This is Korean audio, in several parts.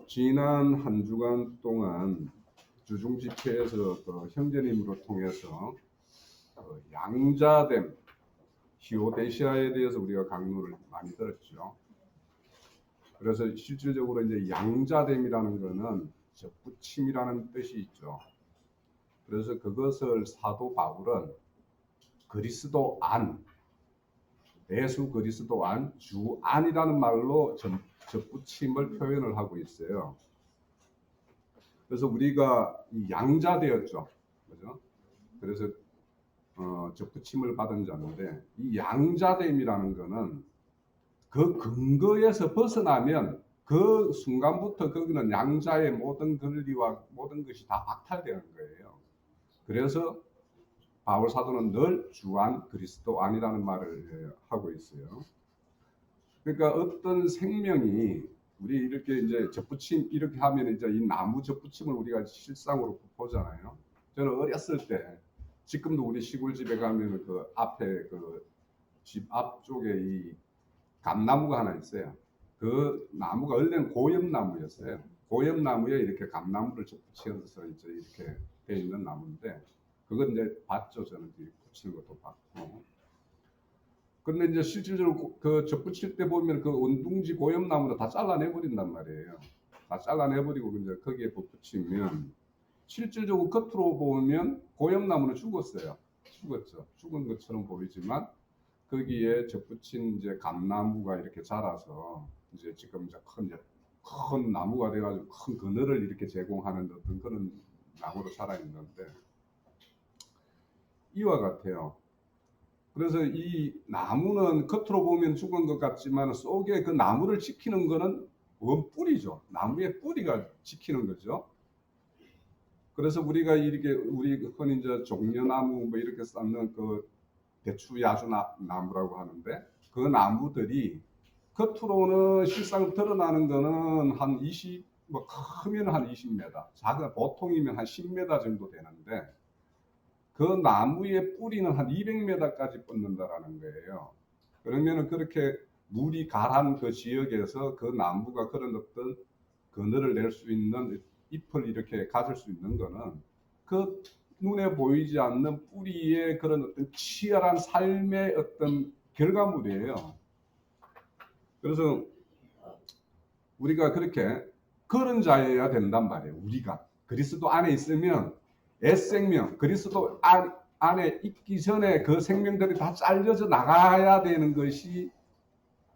지난 한 주간 동안 주중집회에서 형제님으로 통해서 양자됨, 히오데시아에 대해서 우리가 강론을 많이 들었죠. 그래서 실질적으로 이제 양자됨이라는 것은 접붙임이라는 뜻이 있죠. 그래서 그것을 사도 바울은 그리스도 안, 예수 그리스도 안, 주 안이라는 말로 접붙임을 표현을 하고 있어요. 그래서 우리가 양자되었죠. 그죠? 그래서 접붙임을 받은 자인데, 이 양자됨이라는 것은 그 근거에서 벗어나면 그 순간부터 거기는 양자의 모든 권리와 모든 것이 다 박탈되는 거예요. 그래서 바울 사도는 늘 주안, 그리스도 안이라는 말을 하고 있어요. 그러니까 어떤 생명이 우리 이렇게 이제 접붙임 이렇게 하면 이제 이 나무 접붙임을 우리가 실상으로 보잖아요. 저는 어렸을 때, 지금도 우리 시골집에 가면 그 앞에 그 집 앞쪽에 이 감나무가 하나 있어요. 그 나무가 원래는 고엽나무였어요. 고엽나무에 이렇게 감나무를 접붙여서 이제 이렇게 돼 있는 나무인데, 그건 이제 봤죠. 저는 붙이는 것도 봤고. 근데 이제 실질적으로 그 접붙일 때 보면 그 원둥지 고엽나무를 다 잘라내 버린단 말이에요. 다 잘라내 버리고 이제 거기에 붙이면 실질적으로 겉으로 보면 고엽나무는 죽었어요. 죽었죠. 죽은 것처럼 보이지만 거기에 접붙인 이제 감나무가 이렇게 자라서 이제 지금 이제 큰 나무가 돼가지고 큰 그늘을 이렇게 제공하는 어떤 그런 나무로 살아 있는데, 이와 같아요. 그래서 이 나무는 겉으로 보면 죽은 것 같지만 속에 그 나무를 지키는 거는 원뿌리죠. 나무의 뿌리가 지키는 거죠. 그래서 우리가 이렇게 우리 흔히 이제 종려나무 뭐 이렇게 쌓는 그 대추 야주 나무라고 하는데, 그 나무들이 겉으로는 실상 드러나는 거는 한 20, 뭐 크면 한 20m, 작은 보통이면 한 10m 정도 되는데, 그 나무의 뿌리는 한 200m까지 뻗는다라는 거예요. 그러면은 그렇게 물이 가란 그 지역에서 그 나무가 그런 어떤 그늘을 낼 수 있는 잎을 이렇게 가질 수 있는 거는 그 눈에 보이지 않는 뿌리의 그런 어떤 치열한 삶의 어떤 결과물이에요. 그래서 우리가 그렇게 그런 자여야 된단 말이에요. 우리가 그리스도 안에 있으면 옛생명, 그리스도 안에 있기 전에 그 생명들이 다 잘려져 나가야 되는 것이,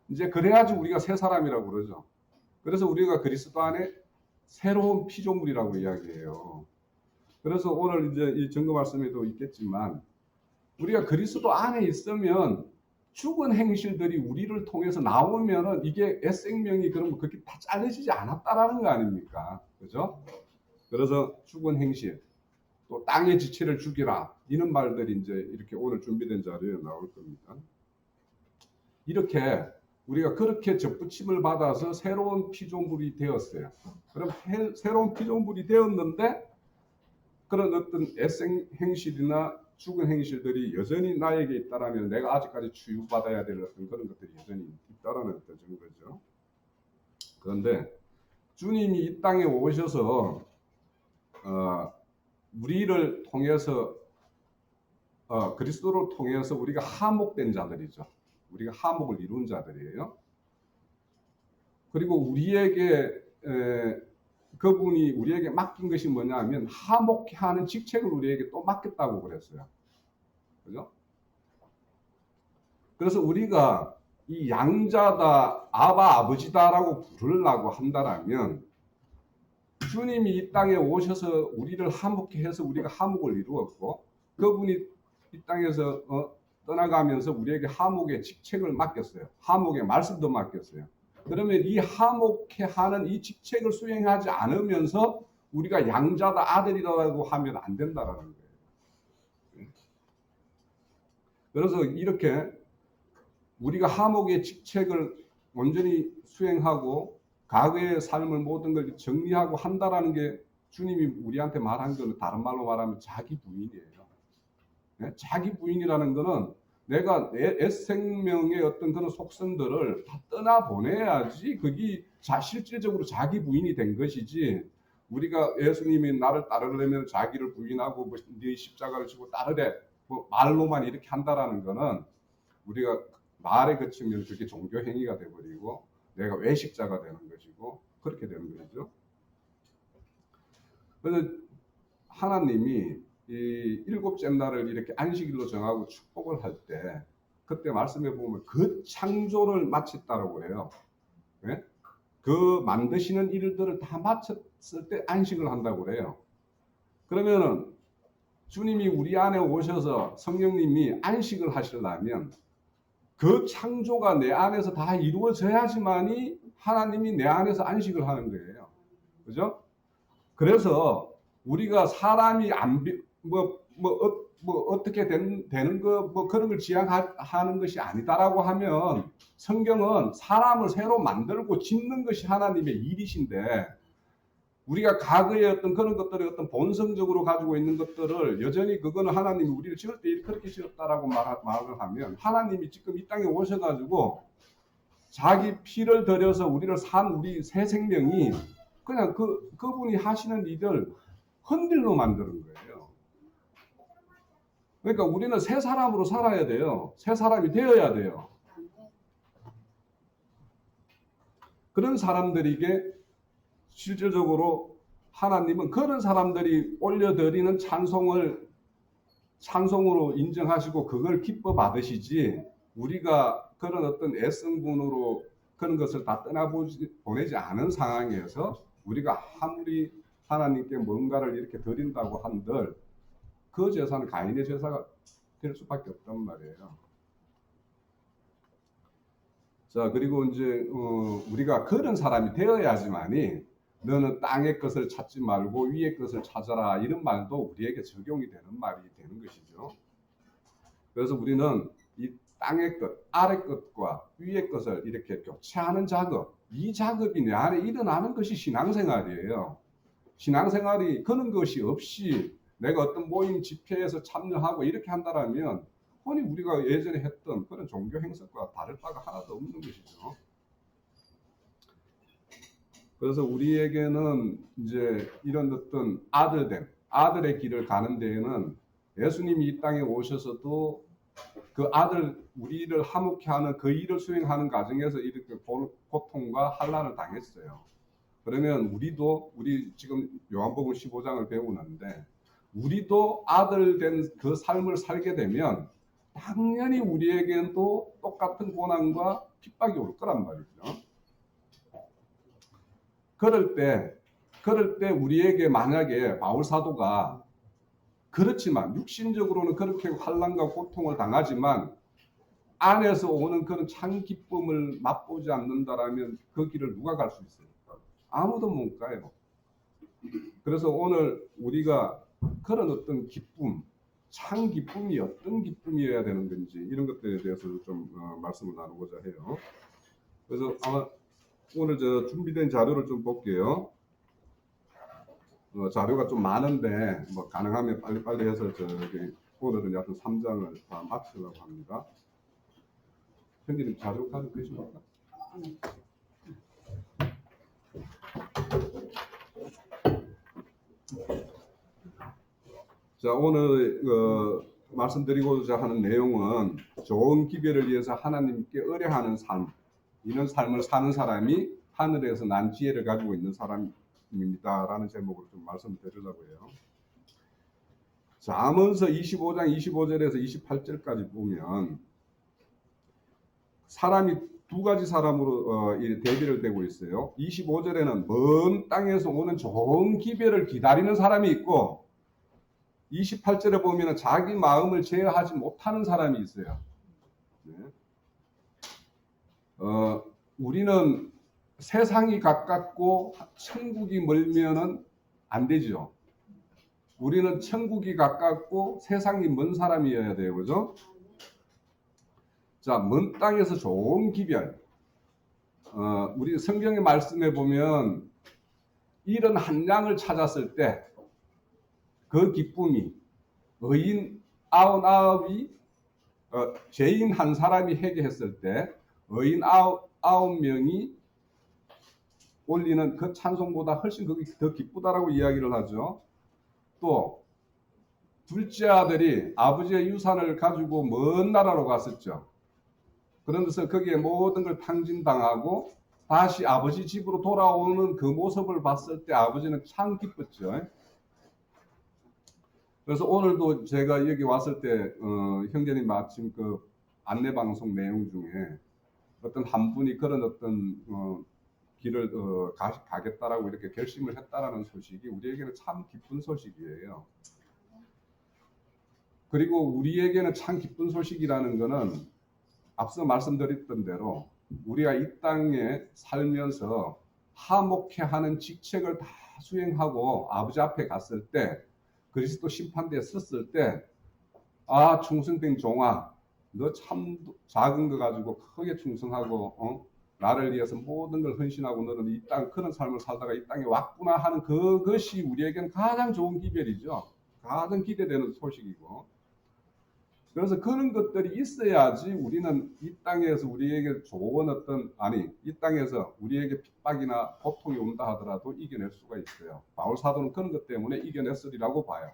이제 그래야지 우리가 새 사람이라고 그러죠. 그래서 우리가 그리스도 안에 새로운 피조물이라고 이야기해요. 그래서 오늘 이제 이 증거 말씀에도 있겠지만, 우리가 그리스도 안에 있으면 죽은 행실들이 우리를 통해서 나오면은 이게 옛생명이 그러면 그렇게 다 잘려지지 않았다라는 거 아닙니까? 그죠? 그래서 죽은 행실, 또 땅의 지체를 죽이라, 이런 말들이 이제 이렇게 오늘 준비된 자료에 나올 겁니다. 이렇게 우리가 그렇게 접붙임을 받아서 새로운 피조물이 되었어요. 그럼 새로운 피조물이 되었는데, 그런 어떤 애생 행실이나 죽은 행실들이 여전히 나에게 있다라면 내가 아직까지 치유받아야 될 어떤 그런 것들이 여전히 있다라는 어떤 증거죠. 그런데 주님이 이 땅에 오셔서 우리를 통해서 그리스도를 통해서 우리가 하목된 자들이죠. 우리가 하목을 이룬 자들이에요. 그리고 우리에게 그분이 우리에게 맡긴 것이 뭐냐면 하목하는 직책을 우리에게 또 맡겼다고 그랬어요. 그죠? 그래서 우리가 이 양자다, 아바 아버지다라고 부르려고 한다라면, 주님이 이 땅에 오셔서 우리를 하목케 해서 우리가 하목을 이루었고, 그분이 이 땅에서 떠나가면서 우리에게 하목의 직책을 맡겼어요. 하목의 말씀도 맡겼어요. 그러면 이 하목케 하는 이 직책을 수행하지 않으면서 우리가 양자다, 아들이라고 하면 안 된다라는 거예요. 그래서 이렇게 우리가 하목의 직책을 온전히 수행하고 과거의 삶을 모든 걸 정리하고 한다라는 게 주님이 우리한테 말한 거는 다른 말로 말하면 자기 부인이에요. 네? 자기 부인이라는 거는 내가 내 생명의 어떤 그런 속성들을 다 떠나보내야지 그게 실질적으로 자기 부인이 된 것이지, 우리가 예수님이 나를 따르려면 자기를 부인하고 뭐 네 십자가를 지고 따르래 뭐 말로만 이렇게 한다라는 거는, 우리가 말에 그치면 그게 종교 행위가 돼버리고 내가 외식자가 되는 것이고 그렇게 되는 거죠. 그래서 하나님이 이 일곱째 날을 이렇게 안식일로 정하고 축복을 할 때, 그때 말씀해 보면 그 창조를 마쳤다라고 해요. 네? 그 만드시는 일들을 다 마쳤을 때 안식을 한다고 그래요. 그러면은 주님이 우리 안에 오셔서 성령님이 안식을 하시려면 그 창조가 내 안에서 다 이루어져야지만이 하나님이 내 안에서 안식을 하는 거예요. 그죠? 그래서 우리가 사람이 어떻게 되는 거 뭐 그런 걸 지향하는 것이 아니다라고 하면, 성경은 사람을 새로 만들고 짓는 것이 하나님의 일이신데, 우리가 과거에 어떤 그런 것들을 어떤 본성적으로 가지고 있는 것들을 여전히 그거는 하나님이 우리를 지을 때 그렇게 지었다라고 말을 하면, 하나님이 지금 이 땅에 오셔가지고 자기 피를 들여서 우리를 산 우리 새 생명이 그냥 그분이 하시는 일을 헌들로 만드는 거예요. 그러니까 우리는 새 사람으로 살아야 돼요. 새 사람이 되어야 돼요. 그런 사람들에게 실질적으로 하나님은 그런 사람들이 올려드리는 찬송으로 인정하시고 그걸 기뻐 받으시지, 우리가 그런 어떤 애성분으로 그런 것을 다 떠나보내지 않은 상황에서 우리가 아무리 하나님께 뭔가를 이렇게 드린다고 한들 그 제사는 가인의 제사가 될 수밖에 없단 말이에요. 자, 그리고 이제 우리가 그런 사람이 되어야지만이 너는 땅의 것을 찾지 말고 위의 것을 찾아라, 이런 말도 우리에게 적용이 되는 말이 되는 것이죠. 그래서 우리는 이 땅의 것, 아래 것과 위의 것을 이렇게 교체하는 작업, 이 작업이 내 안에 일어나는 것이 신앙생활이에요. 신앙생활이 그런 것이 없이 내가 어떤 모임 집회에서 참여하고 이렇게 한다면 흔히 우리가 예전에 했던 그런 종교 행석과 다를 바가 하나도 없는 것이죠. 그래서 우리에게는 이제 이런 어떤 아들의 길을 가는 데에는 예수님이 이 땅에 오셔서도 그 우리를 화목케 하는 그 일을 수행하는 과정에서 이렇게 고통과 환난을 당했어요. 그러면 우리 지금 요한복음 15장을 배우는데, 우리도 아들 된 그 삶을 살게 되면 당연히 우리에게는 또 똑같은 고난과 핍박이 올 거란 말이죠. 그럴 때 우리에게 만약에 바울 사도가 그렇지만 육신적으로는 그렇게 환난과 고통을 당하지만 안에서 오는 그런 참 기쁨을 맛보지 않는다라면 그 길을 누가 갈 수 있습니까? 아무도 못 가요. 그래서 오늘 우리가 그런 어떤 기쁨, 참 기쁨이 어떤 기쁨이어야 되는 건지 이런 것들에 대해서 좀 말씀을 나누고자 해요. 그래서 아마 오늘 준비된 자료를 좀 볼게요. 자료가 좀 많은데 뭐 가능하면 빨리빨리 해서 오늘은 약간 3장을 다 마치려고 합니다. 형님 자료 가지고 계십니까? 자, 오늘 말씀드리고자 하는 내용은 좋은 기별을 위해서 하나님께 의뢰하는 삶, 이런 삶을 사는 사람이 하늘에서 난 지혜를 가지고 있는 사람입니다라는 제목으로 좀 말씀드리려고 해요. 자, 잠언서 25장 25절에서 28절까지 보면 사람이 두 가지 사람으로 대비를 되고 있어요. 25절에는 먼 땅에서 오는 좋은 기별을 기다리는 사람이 있고, 28절에 보면 자기 마음을 제어하지 못하는 사람이 있어요. 네. 우리는 세상이 가깝고 천국이 멀면은 안 되죠. 우리는 천국이 가깝고 세상이 먼 사람이어야 돼요. 그죠? 자, 먼 땅에서 좋은 기별. 우리 성경의 말씀에 보면 이런 한 양을 찾았을 때 그 기쁨이 의인 99이 죄인 한 사람이 회개했을 때 의인 9명이 올리는 그 찬송보다 훨씬 그게 더 기쁘다라고 이야기를 하죠. 또 둘째 아들이 아버지의 유산을 가지고 먼 나라로 갔었죠. 그러면서 거기에 모든 걸 탕진당하고 다시 아버지 집으로 돌아오는 그 모습을 봤을 때 아버지는 참 기뻤죠. 그래서 오늘도 제가 여기 왔을 때 형제님 마침 그 안내 방송 내용 중에 어떤 한 분이 그런 어떤 길을 가겠다라고 이렇게 결심을 했다라는 소식이 우리에게는 참 기쁜 소식이에요. 그리고 우리에게는 참 기쁜 소식이라는 것은 앞서 말씀드렸던 대로 우리가 이 땅에 살면서 하목해하는 직책을 다 수행하고 아버지 앞에 갔을 때 그리스도 심판대에 섰을 때 아 충성된 종아 너 참 작은 거 가지고 크게 충성하고 나를 위해서 모든 걸 헌신하고 너는 이 땅 그런 삶을 살다가 이 땅에 왔구나 하는 그것이 우리에게는 가장 좋은 기별이죠. 가장 기대되는 소식이고 그래서 그런 것들이 있어야지 우리는 이 땅에서 우리에게 좋은 이 땅에서 우리에게 핍박이나 고통이 온다 하더라도 이겨낼 수가 있어요. 바울 사도는 그런 것 때문에 이겨냈으리라고 봐요.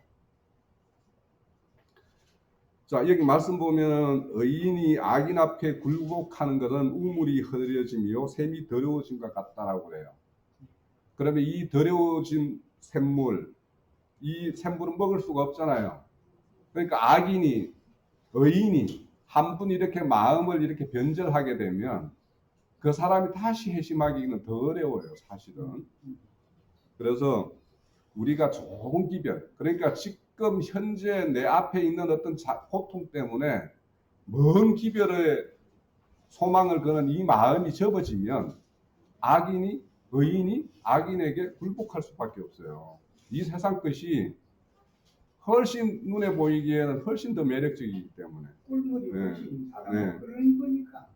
자, 여기 말씀 보면 의인이 악인 앞에 굴복하는 것은 우물이 흐려짐이요 샘이 더러워짐과 같다라고 그래요. 그러면 이 더러워진 샘물, 이 샘물은 먹을 수가 없잖아요. 그러니까 의인이 한 분 이렇게 마음을 이렇게 변절하게 되면 그 사람이 다시 회심하기는 더 어려워요, 사실은. 그래서 우리가 좋은 기별, 그러니까 지금 현재 내 앞에 있는 어떤 고통 때문에 먼 기별의 소망을 거는 이 마음이 접어지면 의인이 악인에게 굴복할 수밖에 없어요. 이 세상 것이 훨씬 눈에 보이기에는 훨씬 더 매력적이기 때문에. 꿀물이 훨씬 네. 그런 거니까.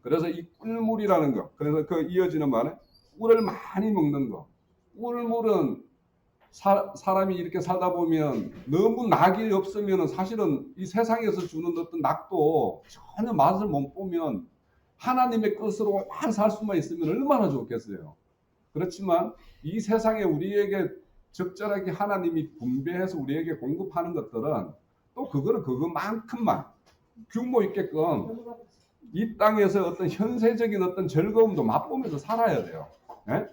그래서 이 꿀물이라는 거, 그래서 그 이어지는 말에 꿀을 많이 먹는 거. 꿀물은 사람이 이렇게 살다 보면 너무 낙이 없으면 사실은 이 세상에서 주는 어떤 낙도 전혀 맛을 못 보면 하나님의 것으로만 살 수만 있으면 얼마나 좋겠어요. 그렇지만 이 세상에 우리에게 적절하게 하나님이 분배해서 우리에게 공급하는 것들은 또 그거는 그것만큼만 규모 있게끔 이 땅에서 어떤 현세적인 어떤 즐거움도 맛보면서 살아야 돼요. 네?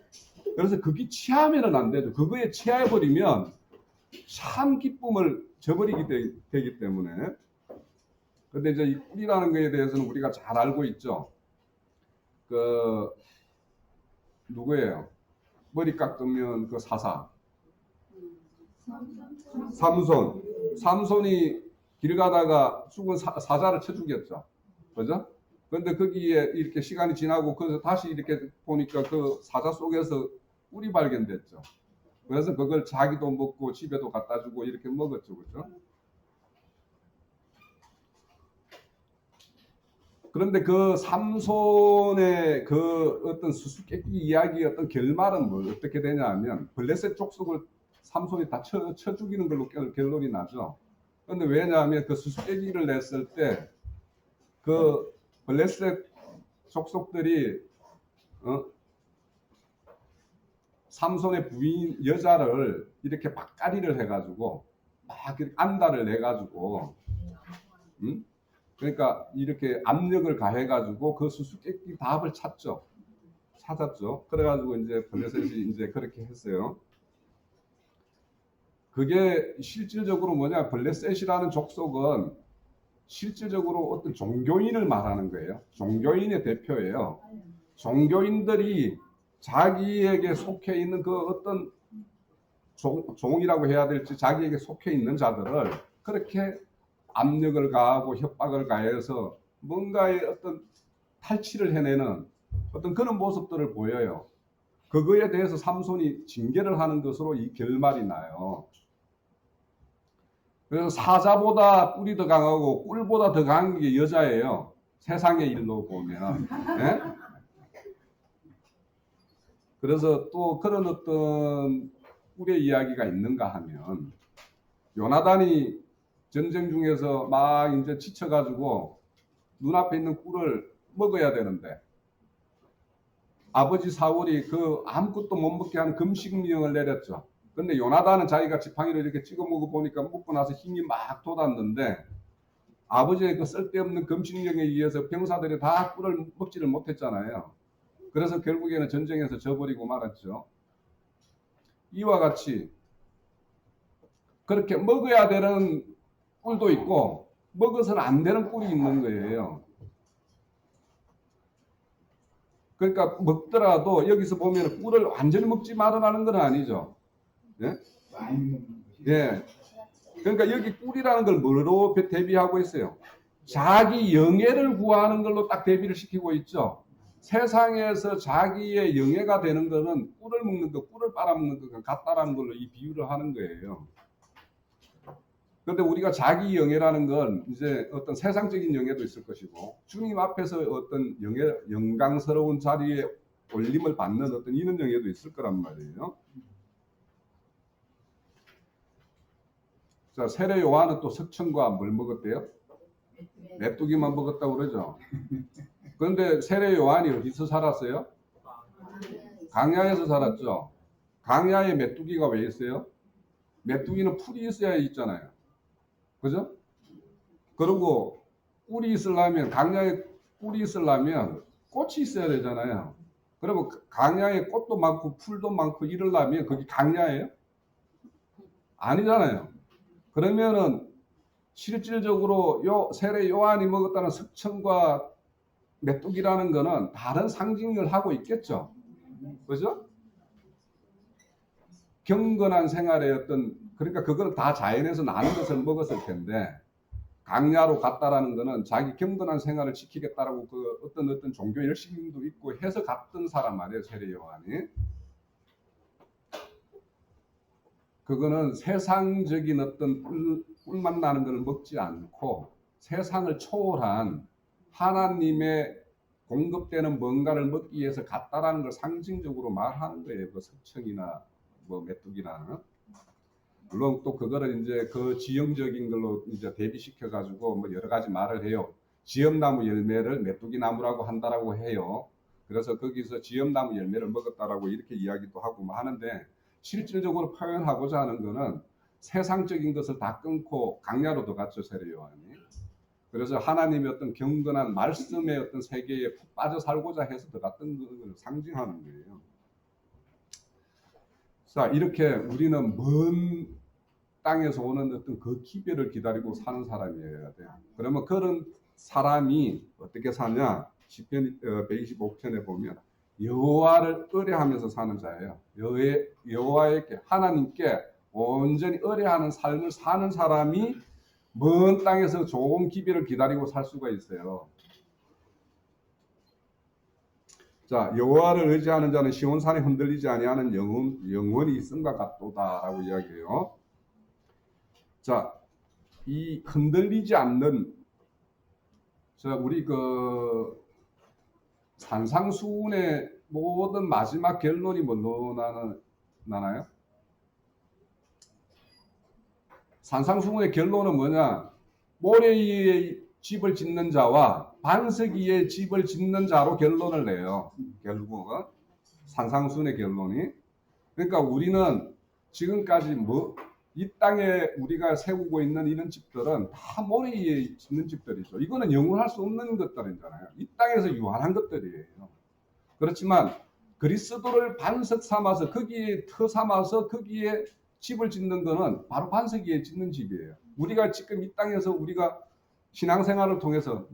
그래서 그게 취하면은 안 되죠. 그거에 취해버리면 참 기쁨을 저버리게 되기 때문에. 근데 이제 이 꿀이라는 거에 대해서는 우리가 잘 알고 있죠. 누구예요? 머리 깎으면 그 사사. 삼손이 길 가다가 죽은 사자를 쳐 죽였죠. 그죠? 근데 거기에 이렇게 시간이 지나고 그래서 다시 이렇게 보니까 그 사자 속에서 꿀이 발견됐죠. 그래서 그걸 자기도 먹고 집에도 갖다 주고 이렇게 먹었죠. 그죠? 그런데 그 삼손의 그 어떤 수수께끼 이야기의 어떤 결말은 어떻게 되냐 하면 블레셋 족속을 삼손이 다 쳐 죽이는 걸로 결론이 나죠. 그런데 왜냐하면 그 수수께끼를 냈을 때 그 블레셋 족속들이 삼손의 부인 여자를 이렇게 박가리를 해가지고 막 안달을 내가지고 그러니까 이렇게 압력을 가해가지고 그 수수께끼 답을 찾았죠. 그래가지고 이제 블레셋이 이제 그렇게 했어요. 그게 실질적으로 뭐냐, 블레셋이라는 족속은 실질적으로 어떤 종교인을 말하는 거예요. 종교인의 대표예요. 종교인들이 자기에게 속해 있는 그 어떤 종이라고 해야 될지 자기에게 속해 있는 자들을 그렇게 압력을 가하고 협박을 가해서 뭔가의 어떤 탈취를 해내는 어떤 그런 모습들을 보여요. 그거에 대해서 삼손이 징계를 하는 것으로 이 결말이 나요. 그래서 사자보다 꿀이 더 강하고 꿀보다 더 강한 게 여자예요. 세상의 일로 보면. 네? 그래서 또 그런 어떤 꿀의 이야기가 있는가 하면 요나단이 전쟁 중에서 막 이제 지쳐가지고 눈앞에 있는 꿀을 먹어야 되는데 아버지 사울이 그 아무것도 못 먹게 하는 금식령을 내렸죠. 근데 요나단은 자기가 지팡이로 이렇게 찍어 먹어 보니까 먹고 나서 힘이 막 돋았는데 아버지의 그 쓸데없는 금식령에 의해서 병사들이 다 꿀을 먹지를 못했잖아요. 그래서 결국에는 전쟁에서 져버리고 말았죠. 이와 같이 그렇게 먹어야 되는 꿀도 있고 먹어서는 안 되는 꿀이 있는 거예요. 그러니까 먹더라도 여기서 보면 꿀을 완전히 먹지 말아라는 건 아니죠. 예? 많이 먹는 것이. 예. 그러니까 여기 꿀이라는 걸 뭐로 대비하고 있어요? 자기 영예를 구하는 걸로 딱 대비를 시키고 있죠. 세상에서 자기의 영예가 되는 거는 꿀을 먹는 거, 꿀을 빨아먹는 것과 같다라는 걸로 이 비유를 하는 거예요. 그런데 우리가 자기 영예라는 건 이제 어떤 세상적인 영예도 있을 것이고 주님 앞에서 어떤 영광스러운 자리에 올림을 받는 어떤 이런 영예도 있을 거란 말이에요. 자, 세례 요한은 또 석청과 뭘 먹었대요? 메뚜기만 먹었다고 그러죠. 그런데 세례 요한이 어디서 살았어요? 강야에서 살았죠. 강야에 메뚜기가 왜 있어요? 메뚜기는 풀이 있어야 있잖아요. 그죠? 그리고 꿀이 있으려면 강야에 꿀이 있으려면 꽃이 있어야 되잖아요. 그러면 강야에 꽃도 많고 풀도 많고 이러려면 거기 강야예요? 아니잖아요. 그러면은 실질적으로 요 세례 요한이 먹었다는 석청과 메뚜기라는 거는 다른 상징을 하고 있겠죠. 그죠? 경건한 생활의 어떤 그러니까 그거는 다 자연에서 나는 것을 먹었을 텐데 강야로 갔다라는 거는 자기 경건한 생활을 지키겠다라고 그 어떤 종교 열심도 있고 해서 갔던 사람 말이에요. 세례 요한이. 그거는 세상적인 어떤 꿀맛 나는 걸 먹지 않고 세상을 초월한 하나님의 공급되는 뭔가를 먹기 위해서 갔다라는 걸 상징적으로 말하는 거예요. 그 석청이나 뭐 메뚜기나. 물론 또 그거를 이제 그 지형적인 걸로 이제 대비시켜 가지고 뭐 여러 가지 말을 해요. 지엄나무 열매를 메뚜기 나무라고 한다라고 해요. 그래서 거기서 지엄나무 열매를 먹었다라고 이렇게 이야기도 하고 뭐 하는데 실질적으로 표현하고자 하는 거는 세상적인 것을 다 끊고 강야로 갔죠, 세례 요한이. 그래서 하나님의 어떤 경건한 말씀의 어떤 세계에 푹 빠져 살고자 해서 들어갔던 것을 상징하는 거예요. 자, 이렇게 우리는 먼 땅에서 오는 어떤 그 기별을 기다리고 사는 사람이어야 돼요. 그러면 그런 사람이 어떻게 사냐? 시편 125편에 보면 여호와를 의뢰하면서 사는 자예요. 여호와에게 하나님께 온전히 의뢰하는 삶을 사는 사람이 먼 땅에서 좋은 기별을 기다리고 살 수가 있어요. 자, 여호와를 의지하는 자는 시온산에 흔들리지 아니하는 영원히 있음과 같도다라고 이야기해요. 자, 이 흔들리지 않는 우리 그 산상수훈의 모든 마지막 결론이 뭘로 나나요? 산상수훈의 결론은 뭐냐? 모래 위에 집을 짓는 자와 반석 위에 집을 짓는 자로 결론을 내요. 결국은 산상수훈의 결론이. 그러니까 우리는 지금까지 이 땅에 우리가 세우고 있는 이런 집들은 다 모래 위에 짓는 집들이죠. 이거는 영원할 수 없는 것들이잖아요. 이 땅에서 유한한 것들이에요. 그렇지만 그리스도를 반석 삼아서 거기에 터 삼아서 거기에 집을 짓는 거는 바로 반석 위에 짓는 집이에요. 우리가 지금 이 땅에서 우리가 신앙생활을 통해서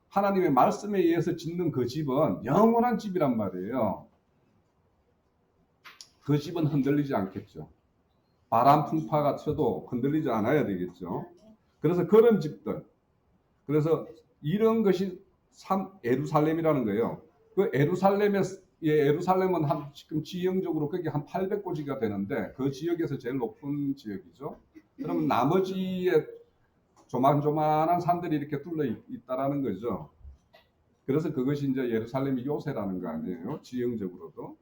하나님의 말씀에 의해서 짓는 그 집은 영원한 집이란 말이에요. 그 집은 흔들리지 않겠죠. 바람 풍파가 쳐도 흔들리지 않아야 되겠죠. 그래서 그런 집들. 그래서 이런 것이 예루살렘이라는 거예요. 그 에루살렘은 지금 지형적으로 거기 한 800고지가 되는데 그 지역에서 제일 높은 지역이죠. 그러면 나머지에 조만조만한 산들이 이렇게 둘러 있다라는 거죠. 그래서 그것이 이제 예루살렘이 요새라는 거 아니에요. 지형적으로도.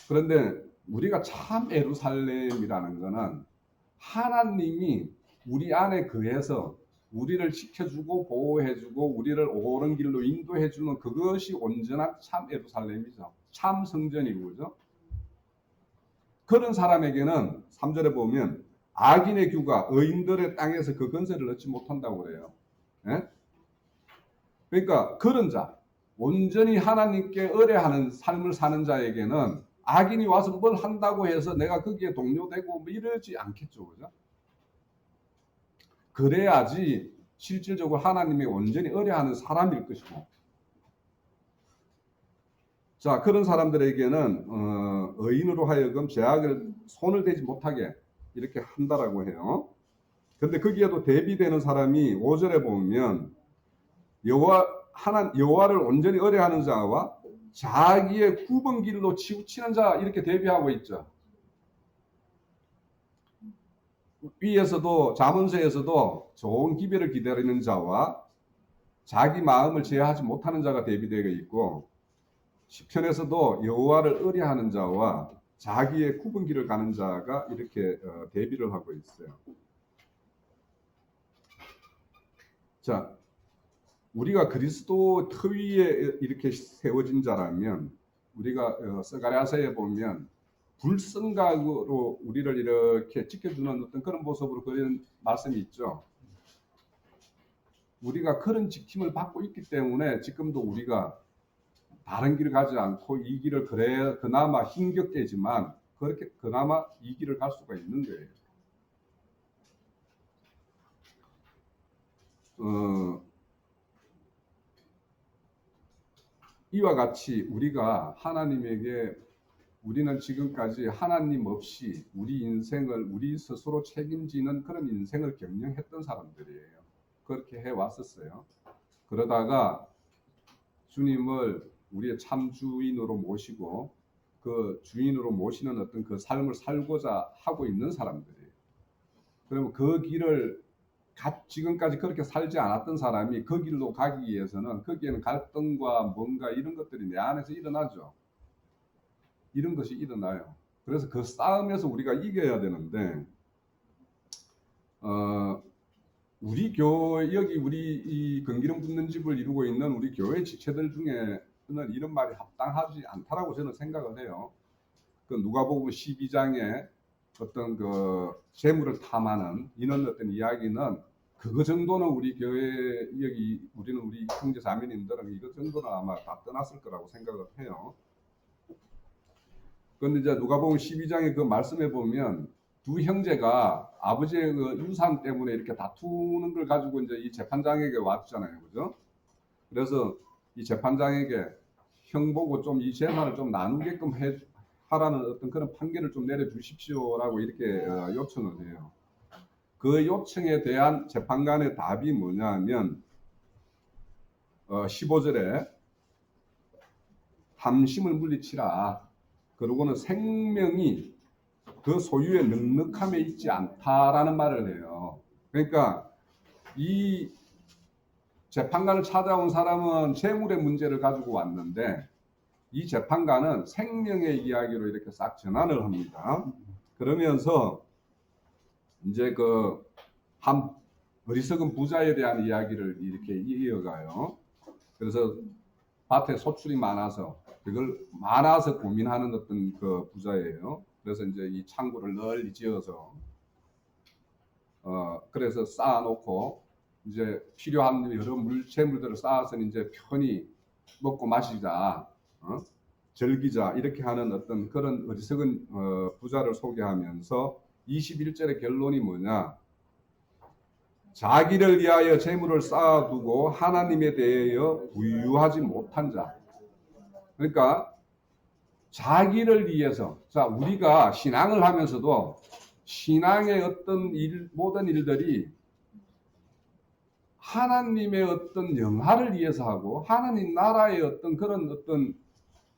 그런데 우리가 참 예루살렘이라는 거는 하나님이 우리 안에 거해서 우리를 지켜주고 보호해주고 우리를 옳은 길로 인도해주는 그것이 온전한 참 예루살렘이죠. 참 성전이고, 그죠? 그런 사람에게는 3절에 보면 악인의 규가 의인들의 땅에서 그 건세를 얻지 못한다고 그래요. 예? 그러니까 그런 자, 온전히 하나님께 의뢰하는 삶을 사는 자에게는 악인이 와서 뭘 한다고 해서 내가 거기에 동료되고 뭐 이러지 않겠죠. 그죠? 그래야지 실질적으로 하나님에 온전히 의뢰하는 사람일 것이고, 자, 그런 사람들에게는 의인으로 하여금 죄악을 손을 대지 못하게 이렇게 한다라고 해요. 근데 거기에도 대비되는 사람이 5절에 보면 여호와를 온전히 의뢰하는 자와 자기의 굽은 길로 치우치는 자 이렇게 대비하고 있죠. 위에서도 잠언서에서도 좋은 기별을 기다리는 자와 자기 마음을 제어하지 못하는 자가 대비되어 있고, 시편에서도 여호와를 의뢰하는 자와 자기의 굽은 길을 가는 자가 이렇게 대비를 하고 있어요. 자, 우리가 그리스도 터 위에 이렇게 세워진 자라면 우리가 스가랴서에 보면 불성각으로 우리를 이렇게 지켜주는 어떤 그런 모습으로 그런 말씀이 있죠. 우리가 그런 지킴을 받고 있기 때문에 지금도 우리가 다른 길을 가지 않고 이 길을 그래 그나마 힘겹게지만 그렇게 그나마 이 길을 갈 수가 있는 거예요. 이와 같이 우리가 하나님에게 우리는 지금까지 하나님 없이 우리 인생을 우리 스스로 책임지는 그런 인생을 경영했던 사람들이에요. 그렇게 해왔었어요. 그러다가 주님을 우리의 참 주인으로 모시고 그 주인으로 모시는 어떤 그 삶을 살고자 하고 있는 사람들이에요. 그러면 그 길을 지금까지 그렇게 살지 않았던 사람이 그 길로 가기 위해서는 거기에는 갈등과 뭔가 이런 것들이 내 안에서 일어나죠. 이런 것이 일어나요. 그래서 그 싸움에서 우리가 이겨야 되는데 우리 교회 여기 우리 이 건기름 붓는 집을 이루고 있는 우리 교회 지체들 중에는 이런 말이 합당하지 않다라고 저는 생각을 해요. 그 누가복음 12장에 어떤 그 재물을 탐하는 이런 어떤 이야기는 그거 정도는 우리 교회 여기 우리는 우리 형제 자매님들은 이거 정도는 아마 다 떠났을 거라고 생각을 해요. 그런데 이제 누가복음 12장의 그 말씀에 보면 두 형제가 아버지의 그 유산 때문에 이렇게 다투는 걸 가지고 이제 이 재판장에게 왔잖아요, 그죠? 그래서 이 재판장에게 형 보고 좀 이 재산을 좀 나누게끔 하라는 어떤 그런 판결을 좀 내려주십시오라고 이렇게 요청을 해요. 그 요청에 대한 재판관의 답이 뭐냐면 15절에 탐심을 물리치라. 그러고는 생명이 그 소유의 넉넉함에 있지 않다라는 말을 해요. 그러니까 이 재판관을 찾아온 사람은 재물의 문제를 가지고 왔는데 이 재판관은 생명의 이야기로 이렇게 싹 전환을 합니다. 그러면서 이제 그 한 어리석은 부자에 대한 이야기를 이렇게 이어가요. 그래서 밭에 소출이 많아서 그걸 많아서 고민하는 어떤 그 부자예요. 그래서 이제 이 창고를 널리 지어서 그래서 쌓아놓고 이제 필요한 여러 재물들을 쌓아서 이제 편히 먹고 마시자, 즐기자 이렇게 하는 어떤 그런 어리석은 부자를 소개하면서 21절의 결론이 뭐냐? 자기를 위하여 재물을 쌓아두고 하나님에 대하여 부유하지 못한 자. 그러니까 자기를 위해서, 자, 우리가 신앙을 하면서도 신앙의 어떤 모든 일들이 하나님의 어떤 영화를 위해서 하고 하나님 나라의 어떤 그런 어떤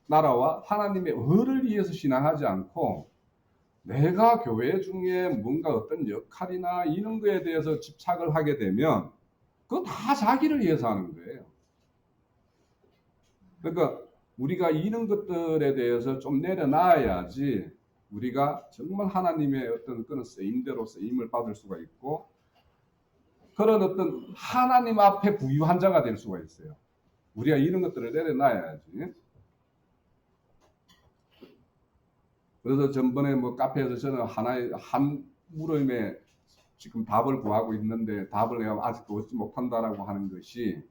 나라와 하나님의 의를 위해서 신앙하지 않고 내가 교회 중에 뭔가 어떤 역할이나 이런 거에 대해서 집착을 하게 되면 그건 다 자기를 위해서 하는 거예요. 그러니까 우리가 이런 것들에 대해서 좀 내려놔야지 우리가 정말 하나님의 어떤 그런 쓰임대로 쓰임을 받을 수가 있고 그런 어떤 하나님 앞에 부유한 자가 될 수가 있어요. 우리가 이런 것들을 내려놔야지. 그래서 전번에 뭐 카페에서 저는 하나의 한 물음에 지금 답을 구하고 있는데 답을 내가 아직도 얻지 못한다라고 하는 것이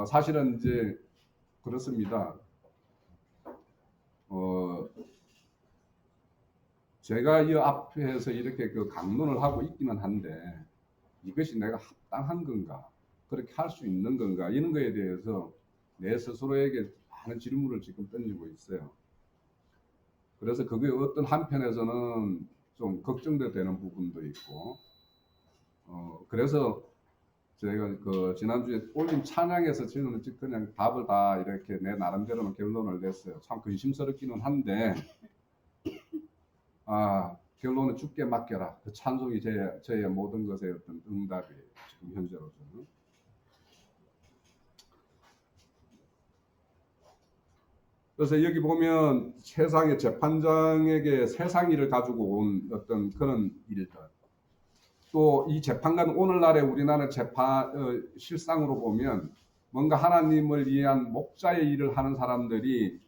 사실은 이제 그렇습니다. 제가 이 앞에서 이렇게 그 강론을 하고 있기는 한데 이것이 내가 합당한 건가? 그렇게 할 수 있는 건가? 이런 거에 대해서 내 스스로에게 많은 질문을 지금 던지고 있어요. 그래서 그게 어떤 한편에서는 좀 걱정도 되는 부분도 있고, 그래서 제가 그 지난주에 올린 찬양에서 저는 그냥 답을 다 이렇게 내 나름대로는 결론을 냈어요. 참 근심스럽기는 한데, 결론은 주께 맡겨라. 그 찬송이 저의 모든 것의 어떤 응답이에요. 지금 현재로서는. 그래서 여기 보면 세상의 재판장에게 세상 일을 가지고 온 어떤 그런 일들. 또 이 재판관 오늘날의 우리나라 재판 실상으로 보면 뭔가 하나님을 위한 목자의 일을 하는 사람들이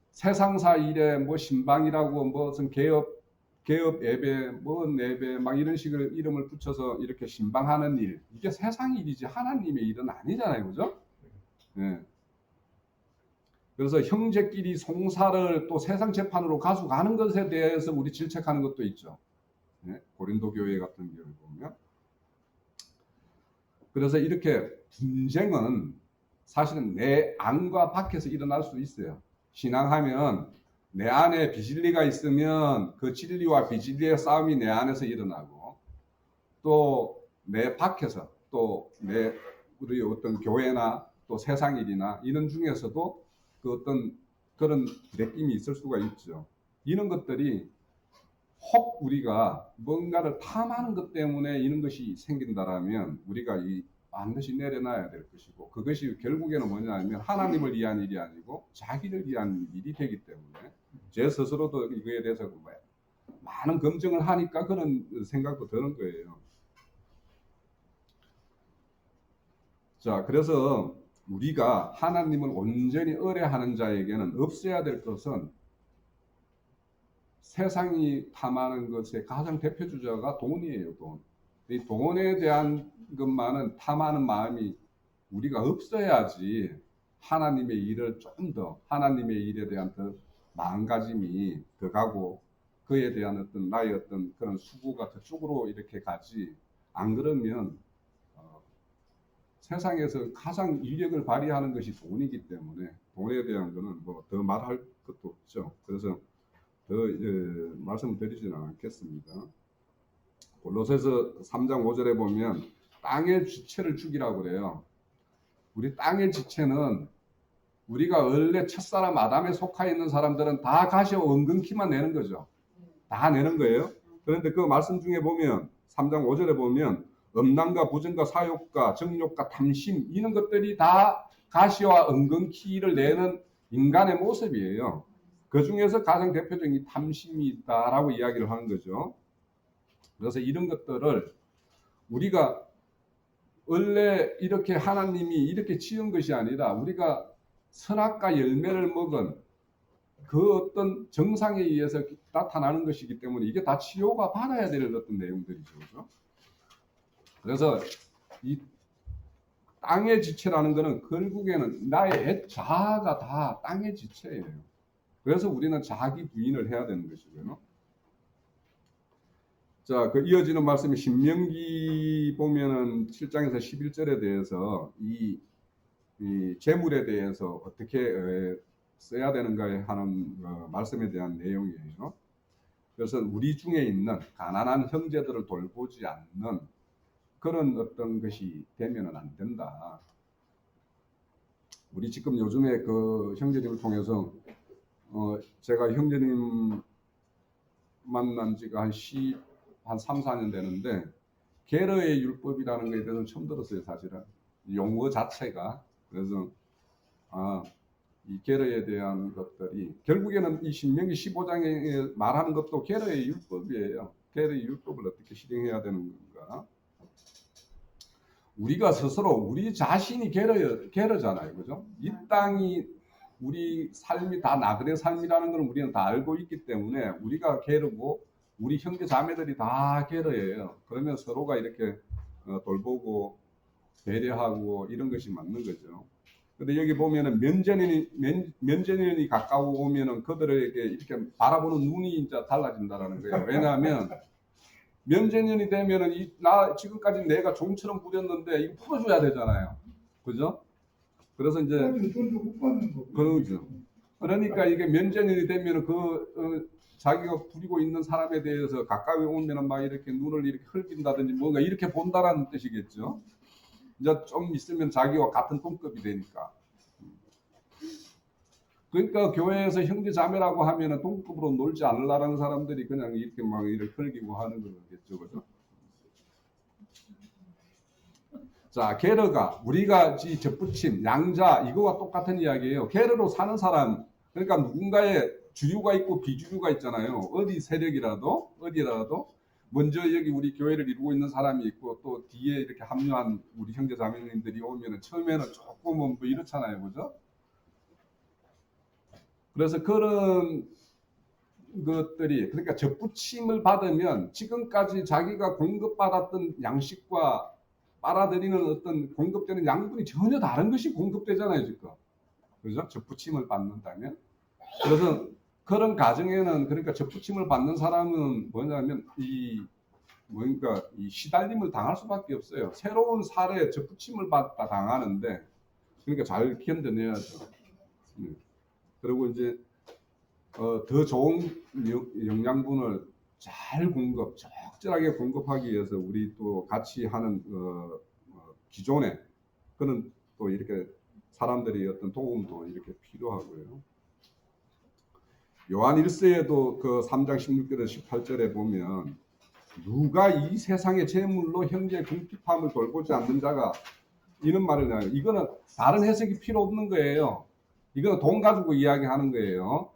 세상사 일에 뭐 신방이라고 무슨 개업 예배 뭐 예배 막 이런 식으로 이름을 붙여서 이렇게 신방하는 일, 이게 세상 일이지 하나님의 일은 아니잖아요, 그죠? 네. 그래서 형제끼리 송사를 또 세상 재판으로 가져가는 것에 대해서 우리 질책하는 것도 있죠. 네? 고린도 교회 같은 경우 보면. 그래서 이렇게 분쟁은 사실은 내 안과 밖에서 일어날 수 있어요. 신앙하면 내 안에 비진리가 있으면 그 진리와 비진리의 싸움이 내 안에서 일어나고, 또 내 밖에서 또 우리 어떤 교회나 또 세상 일이나 이런 중에서도 그 어떤 그런 부대낌이 있을 수가 있죠. 이런 것들이 혹 우리가 뭔가를 탐하는 것 때문에 이런 것이 생긴다라면 우리가 반드시 내려놔야 될 것이고, 그것이 결국에는 뭐냐면 하나님을 위한 일이 아니고 자기를 위한 일이 되기 때문에 제 스스로도 이거에 대해서 많은 검증을 하니까 그런 생각도 드는 거예요. 자, 그래서 우리가 하나님을 온전히 의뢰하는 자에게는 없어야 될 것은, 세상이 탐하는 것의 가장 대표 주자가 돈이에요. 돈. 이 돈에 대한 것만은 탐하는 마음이 우리가 없어야지 하나님의 일을 좀 더, 하나님의 일에 대한 더 마음가짐이 더 가고 그에 대한 어떤 나의 어떤 그런 수고가 그쪽으로 이렇게 가지. 안 그러면 세상에서 가장 인력을 발휘하는 것이 돈이기 때문에 돈에 대한 거는 뭐 더 말할 것도 없죠. 그래서 더 말씀을 드리지는 않겠습니다. 골로새서 3장 5절에 보면 땅의 지체를 죽이라고 그래요. 우리 땅의 지체는 우리가 원래 첫사람 아담에 속하 있는 사람들은 다 가시와 은근키만 내는 거죠. 다 내는 거예요. 그런데 그 말씀 중에 보면 3장 5절에 보면 음란과 부정과 사욕과 정욕과 탐심, 이런 것들이 다 가시와 은근키를 내는 인간의 모습이에요. 그 중에서 가장 대표적인 탐심이 있다라고 이야기를 하는 거죠. 그래서 이런 것들을 우리가 원래 이렇게 하나님이 이렇게 지은 것이 아니라 우리가 선악과 열매를 먹은 그 어떤 정상에 의해서 나타나는 것이기 때문에 이게 다 치료가 받아야 될 어떤 내용들이죠. 그렇죠? 그래서 이 땅의 지체라는 것은 결국에는 나의 자아가 다 땅의 지체예요. 그래서 우리는 자기 부인을 해야 되는 것이고요. 자, 그 이어지는 말씀이 신명기 보면은 7장에서 11절에 대해서 이 재물에 대해서 어떻게 써야 되는가에 하는 말씀에 대한 내용이에요. 그래서 우리 중에 있는 가난한 형제들을 돌보지 않는 그런 어떤 것이 되면은 안 된다. 우리 지금 요즘에 그 형제님을 통해서 제가 형제님 만난 지가 한 3, 4년 되는데 계르의 율법이라는 것에 대해서는 처음 들었어요, 사실은. 용어 자체가. 그래서 이 계르에 대한 것들이 결국에는 이 신명기 15장에 말하는 것도 계르의 율법이에요. 계르의 율법을 어떻게 실행해야 되는 건가. 우리가 스스로 우리 자신이 게르잖아요. 그죠? 이 땅이 우리 삶이 다 나그네 삶이라는 걸 우리는 다 알고 있기 때문에 우리가 게르고 우리 형제 자매들이 다 게르예요. 그러면 서로가 이렇게 돌보고 배려하고 이런 것이 맞는 거죠. 근데 여기 보면은 면전인이 가까워 오면은 그들에게 이렇게 바라보는 눈이 이제 달라진다라는 거예요. 왜냐하면 면전인이 되면은 나 지금까지 내가 종처럼 부렸는데 이거 풀어줘야 되잖아요. 그죠? 그래서 이제 돈도 못 받는 거. 그러죠. 그러니까 이게 면전인이 되면은 자기가 부리고 있는 사람에 대해서 가까이 오면은 막 이렇게 눈을 이렇게 흘긴다든지 뭔가 이렇게 본다라는 뜻이겠죠. 이제 좀 있으면 자기와 같은 동급이 되니까. 그러니까 교회에서 형제 자매라고 하면은 동급으로 놀지 않으려는 사람들이 그냥 이렇게 막 이렇게 흘기고 하는 거겠죠, 그죠? 자, 게르가 우리가 접붙임, 양자 이거와 똑같은 이야기예요. 게르로 사는 사람, 그러니까 누군가의 주류가 있고 비주류가 있잖아요. 어디 세력이라도 어디라도 먼저 여기 우리 교회를 이루고 있는 사람이 있고 또 뒤에 이렇게 합류한 우리 형제 자매님들이 오면은 처음에는 조금 뭐 이렇잖아요, 그죠? 그래서 그런 것들이 그러니까 접붙임을 받으면 지금까지 자기가 공급받았던 양식과 빨아들이는 어떤 공급되는 양분이 전혀 다른 것이 공급되잖아요, 지금. 그죠? 접붙임을 받는다면. 그래서 그런 가정에는 그러니까 접붙임을 받는 사람은 뭐냐면 이 시달림을 당할 수밖에 없어요. 새로운 살에 접붙임을 받다 당하는데 그러니까 잘 견뎌내야죠. 그리고 이제 더 좋은 영양분을 잘 적절하게 공급하기 위해서 우리 또 같이 하는 기존에 그런 또 이렇게 사람들이 어떤 도움도 이렇게 필요하고요. 요한 1서에도 그 3장 16절에서 18절에 보면 누가 이 세상의 재물로 형제 궁핍함을 돌보지 않는 자가 이런 말을 해요. 이거는 다른 해석이 필요 없는 거예요. 이거는 돈 가지고 이야기하는 거예요.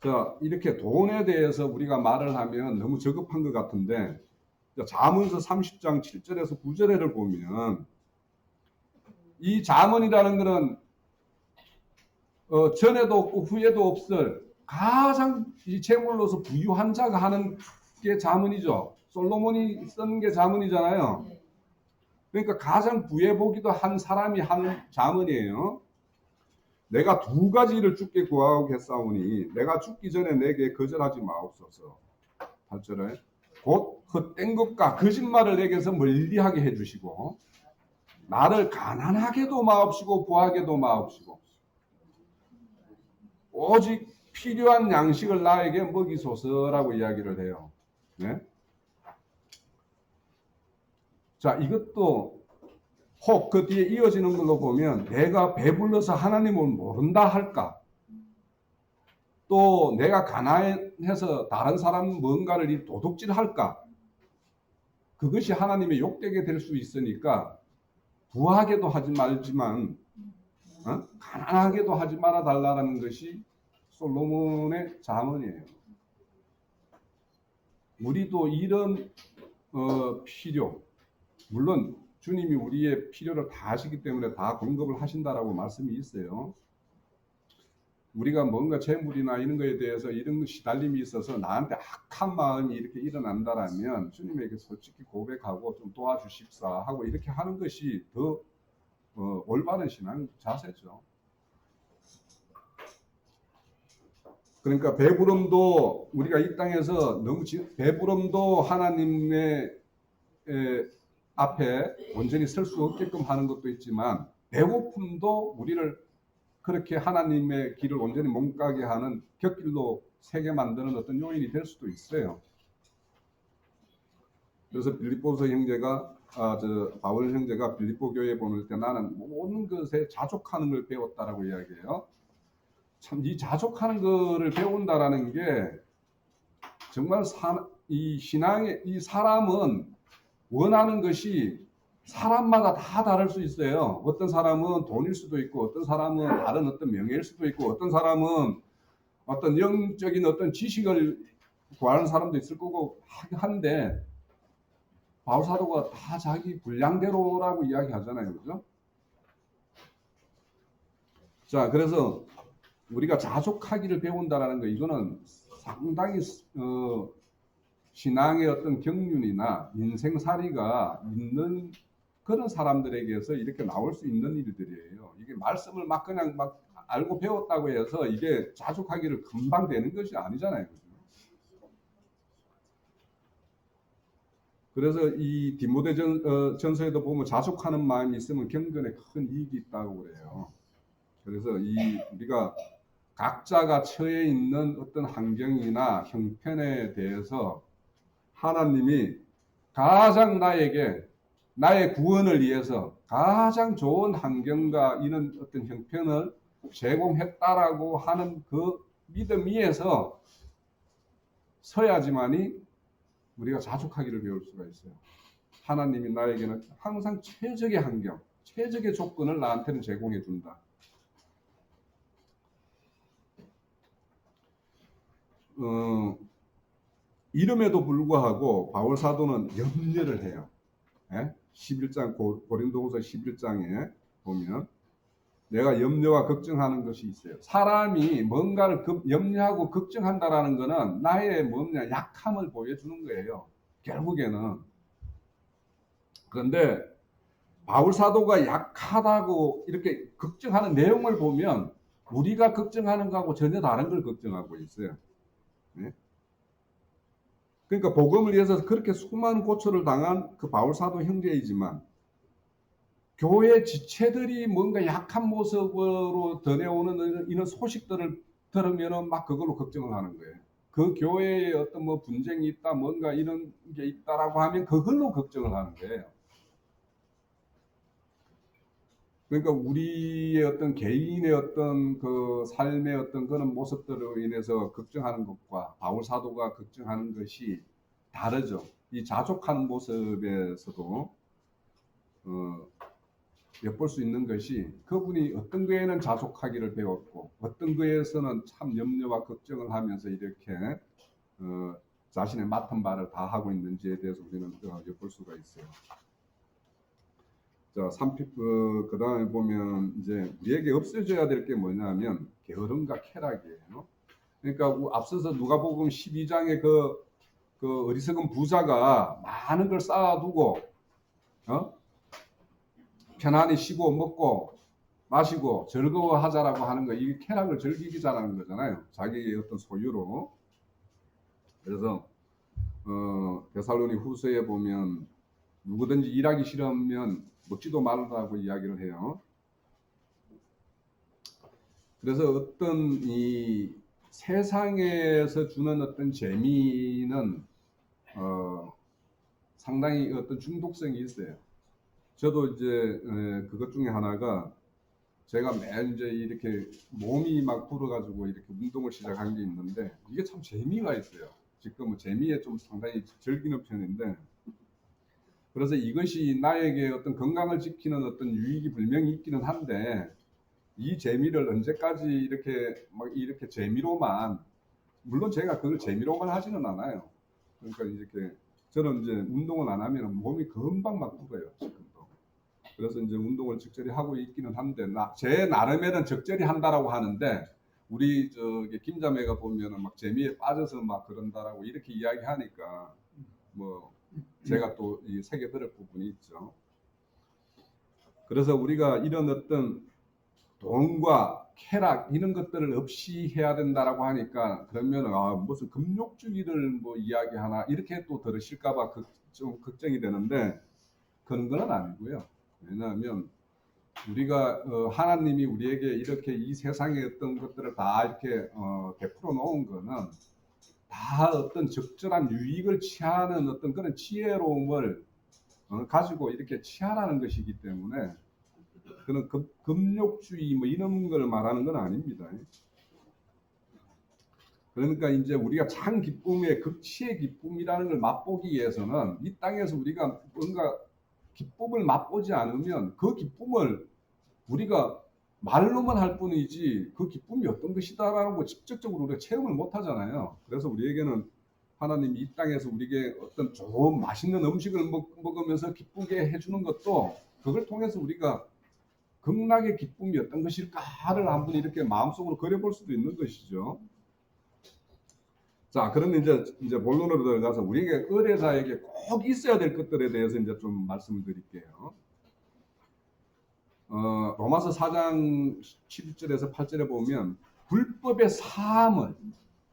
자, 이렇게 돈에 대해서 우리가 말을 하면 너무 저급한 것 같은데 잠언서 30장 7절에서 9절에를 보면 이 잠언이라는 것은 전에도 없고 후에도 없을 가장 이 재물로서 부유한 자가 하는 게 잠언이죠. 솔로몬이 쓴 게 잠언이잖아요. 그러니까 가장 부해 보기도 한 사람이 하는 잠언이에요. 내가 두 가지를 주께 구하겠사오니 내가 죽기 전에 내게 거절하지 마옵소서. 8절에 곧 헛된 것과 거짓말을 내게서 멀리하게 해주시고 나를 가난하게도 마옵시고 부하게도 마옵시고 오직 필요한 양식을 나에게 먹이소서라고 이야기를 해요. 네? 자, 이것도 혹 그 뒤에 이어지는 걸로 보면 내가 배불러서 하나님을 모른다 할까? 또 내가 가난해서 다른 사람 뭔가를 도둑질할까? 그것이 하나님의 욕되게 될 수 있으니까 부하게도 하지 말지만 가난하게도 하지 말아 달라는 것이 솔로몬의 잠언이에요. 우리도 이런 필요, 물론 주님이 우리의 필요를 다 하시기 때문에 다 공급을 하신다라고 말씀이 있어요. 우리가 뭔가 재물이나 이런 거에 대해서 이런 시달림이 있어서 나한테 악한 마음이 이렇게 일어난다라면 주님에게 솔직히 고백하고 좀 도와주십사 하고 이렇게 하는 것이 더 올바른 신앙 자세죠. 그러니까 배부름도 우리가 이 땅에서 너무 배부름도 하나님의 앞에 온전히 설 수 없게끔 하는 것도 있지만 배고픔도 우리를 그렇게 하나님의 길을 온전히 못 가게 하는 곁길로 세게 만드는 어떤 요인이 될 수도 있어요. 그래서 빌립보서 형제가 바울 형제가 빌립보 교회에 보낼 때 나는 모든 것에 자족하는 걸 배웠다라고 이야기해요. 참 이 자족하는 거를 배운다라는 게 정말 이 신앙의 이 사람은 원하는 것이 사람마다 다 다를 수 있어요. 어떤 사람은 돈일 수도 있고 어떤 사람은 다른 어떤 명예일 수도 있고 어떤 사람은 어떤 영적인 어떤 지식을 구하는 사람도 있을 거고 한데 바울사도가 다 자기 분량대로라고 이야기하잖아요. 그죠? 자, 그래서 우리가 자족하기를 배운다라는 거, 이거는 상당히 신앙의 어떤 경륜이나 인생살이가 있는 그런 사람들에게서 이렇게 나올 수 있는 일들이에요. 이게 말씀을 막 그냥 막 알고 배웠다고 해서 이게 자족하기를 금방 되는 것이 아니잖아요. 그래서 이 디모데전서에도 보면 자족하는 마음이 있으면 경건에 큰 이익이 있다고 그래요. 그래서 우리가 각자가 처해 있는 어떤 환경이나 형편에 대해서 하나님이 가장 나의 구원을 위해서 가장 좋은 환경과 이런 어떤 형편을 제공했다라고 하는 그 믿음 위에서 서야지만이 우리가 자족하기를 배울 수가 있어요. 하나님이 나에게는 항상 최적의 환경, 최적의 조건을 나한테는 제공해 준다. 이름에도 불구하고 바울 사도는 염려를 해요. 11장 고린도후서 11장에 보면 내가 염려와 걱정하는 것이 있어요. 사람이 뭔가를 염려하고 걱정한다라는 것은 나의 약함을 보여주는 거예요. 결국에는. 그런데 바울 사도가 약하다고 이렇게 걱정하는 내용을 보면 우리가 걱정하는 거하고 전혀 다른 걸 걱정하고 있어요. 네? 그러니까 복음을 위해서 그렇게 수많은 고초를 당한 그 바울 사도 형제이지만 교회 지체들이 뭔가 약한 모습으로 전해오는 이런 소식들을 들으면 막 그걸로 걱정을 하는 거예요. 그 교회에 어떤 뭐 분쟁이 있다, 뭔가 이런 게 있다라고 하면 그걸로 걱정을 하는 거예요. 그러니까 우리의 어떤 개인의 어떤 그 삶의 어떤 그런 모습들로 인해서 걱정하는 것과 바울 사도가 걱정하는 것이 다르죠. 이 자족하는 모습에서도 엿볼 수 있는 것이 그분이 어떤 거에는 자족하기를 배웠고 어떤 거에서는 참 염려와 걱정을 하면서 이렇게 자신의 맡은 바를 다 하고 있는지에 대해서 우리는 엿볼 수가 있어요. 자, 그 다음에 보면 이제 우리에게 없어져야 될 게 뭐냐면 게으름과 쾌락이에요. 그러니까 앞서서 누가복음 12장에 그 어리석은 부자가 많은 걸 쌓아두고 편안히 쉬고 먹고 마시고 즐거워하자라고 하는 거, 이게 쾌락을 즐기기 잘하는 거잖아요. 자기의 어떤 소유로. 그래서 데살로니 후서에 보면 누구든지 일하기 싫으면 먹지도 말라고 이야기를 해요. 그래서 어떤 이 세상에서 주는 어떤 재미는 상당히 어떤 중독성이 있어요. 저도 이제 그것 중에 하나가 제가 매일 이제 이렇게 몸이 막 불어가지고 이렇게 운동을 시작한 게 있는데 이게 참 재미가 있어요. 지금은 재미에 좀 상당히 즐기는 편인데, 그래서 이것이 나에게 어떤 건강을 지키는 어떤 유익이 분명히 있기는 한데 이 재미를 언제까지 이렇게 재미로만, 물론 제가 그걸 재미로만 하지는 않아요. 그러니까 이렇게 저는 이제 운동을 안 하면 몸이 금방 막 불어요. 지금도. 그래서 이제 운동을 적절히 하고 있기는 한데 제 나름에는 적절히 한다라고 하는데 우리 김자매가 보면은 막 재미에 빠져서 막 그런다라고 이렇게 이야기하니까 뭐 제가 또 이 새겨 들을 부분이 있죠. 그래서 우리가 이런 어떤 돈과 쾌락 이런 것들을 없이 해야 된다라고 하니까 그러면 무슨 금욕주의를 뭐 이야기하나 이렇게 또 들으실까봐 좀 걱정이 되는데 그런 건 아니고요. 왜냐하면 우리가 하나님이 우리에게 이렇게 이 세상의 어떤 것들을 다 이렇게 베풀어 놓은 거는 다 어떤 적절한 유익을 취하는 어떤 그런 지혜로움을 가지고 이렇게 취하라는 것이기 때문에 그런 금욕주의 뭐 이런 걸 말하는 건 아닙니다. 그러니까 이제 우리가 참 기쁨의 극치의 기쁨이라는 걸 맛보기 위해서는 이 땅에서 우리가 뭔가 기쁨을 맛보지 않으면 그 기쁨을 우리가 말로만 할 뿐이지 그 기쁨이 어떤 것이다라는 거 직접적으로 우리가 체험을 못 하잖아요. 그래서 우리에게는 하나님이 이 땅에서 우리에게 어떤 좋은 맛있는 음식을 먹으면서 기쁘게 해주는 것도 그걸 통해서 우리가 극락의 기쁨이 어떤 것일까를 한번 이렇게 마음속으로 그려볼 수도 있는 것이죠. 자, 그러면 이제 본론으로 들어가서 우리에게 의뢰자에게 꼭 있어야 될 것들에 대해서 이제 좀 말씀을 드릴게요. 로마서 4장 7절에서 8절에 보면 불법의 사함을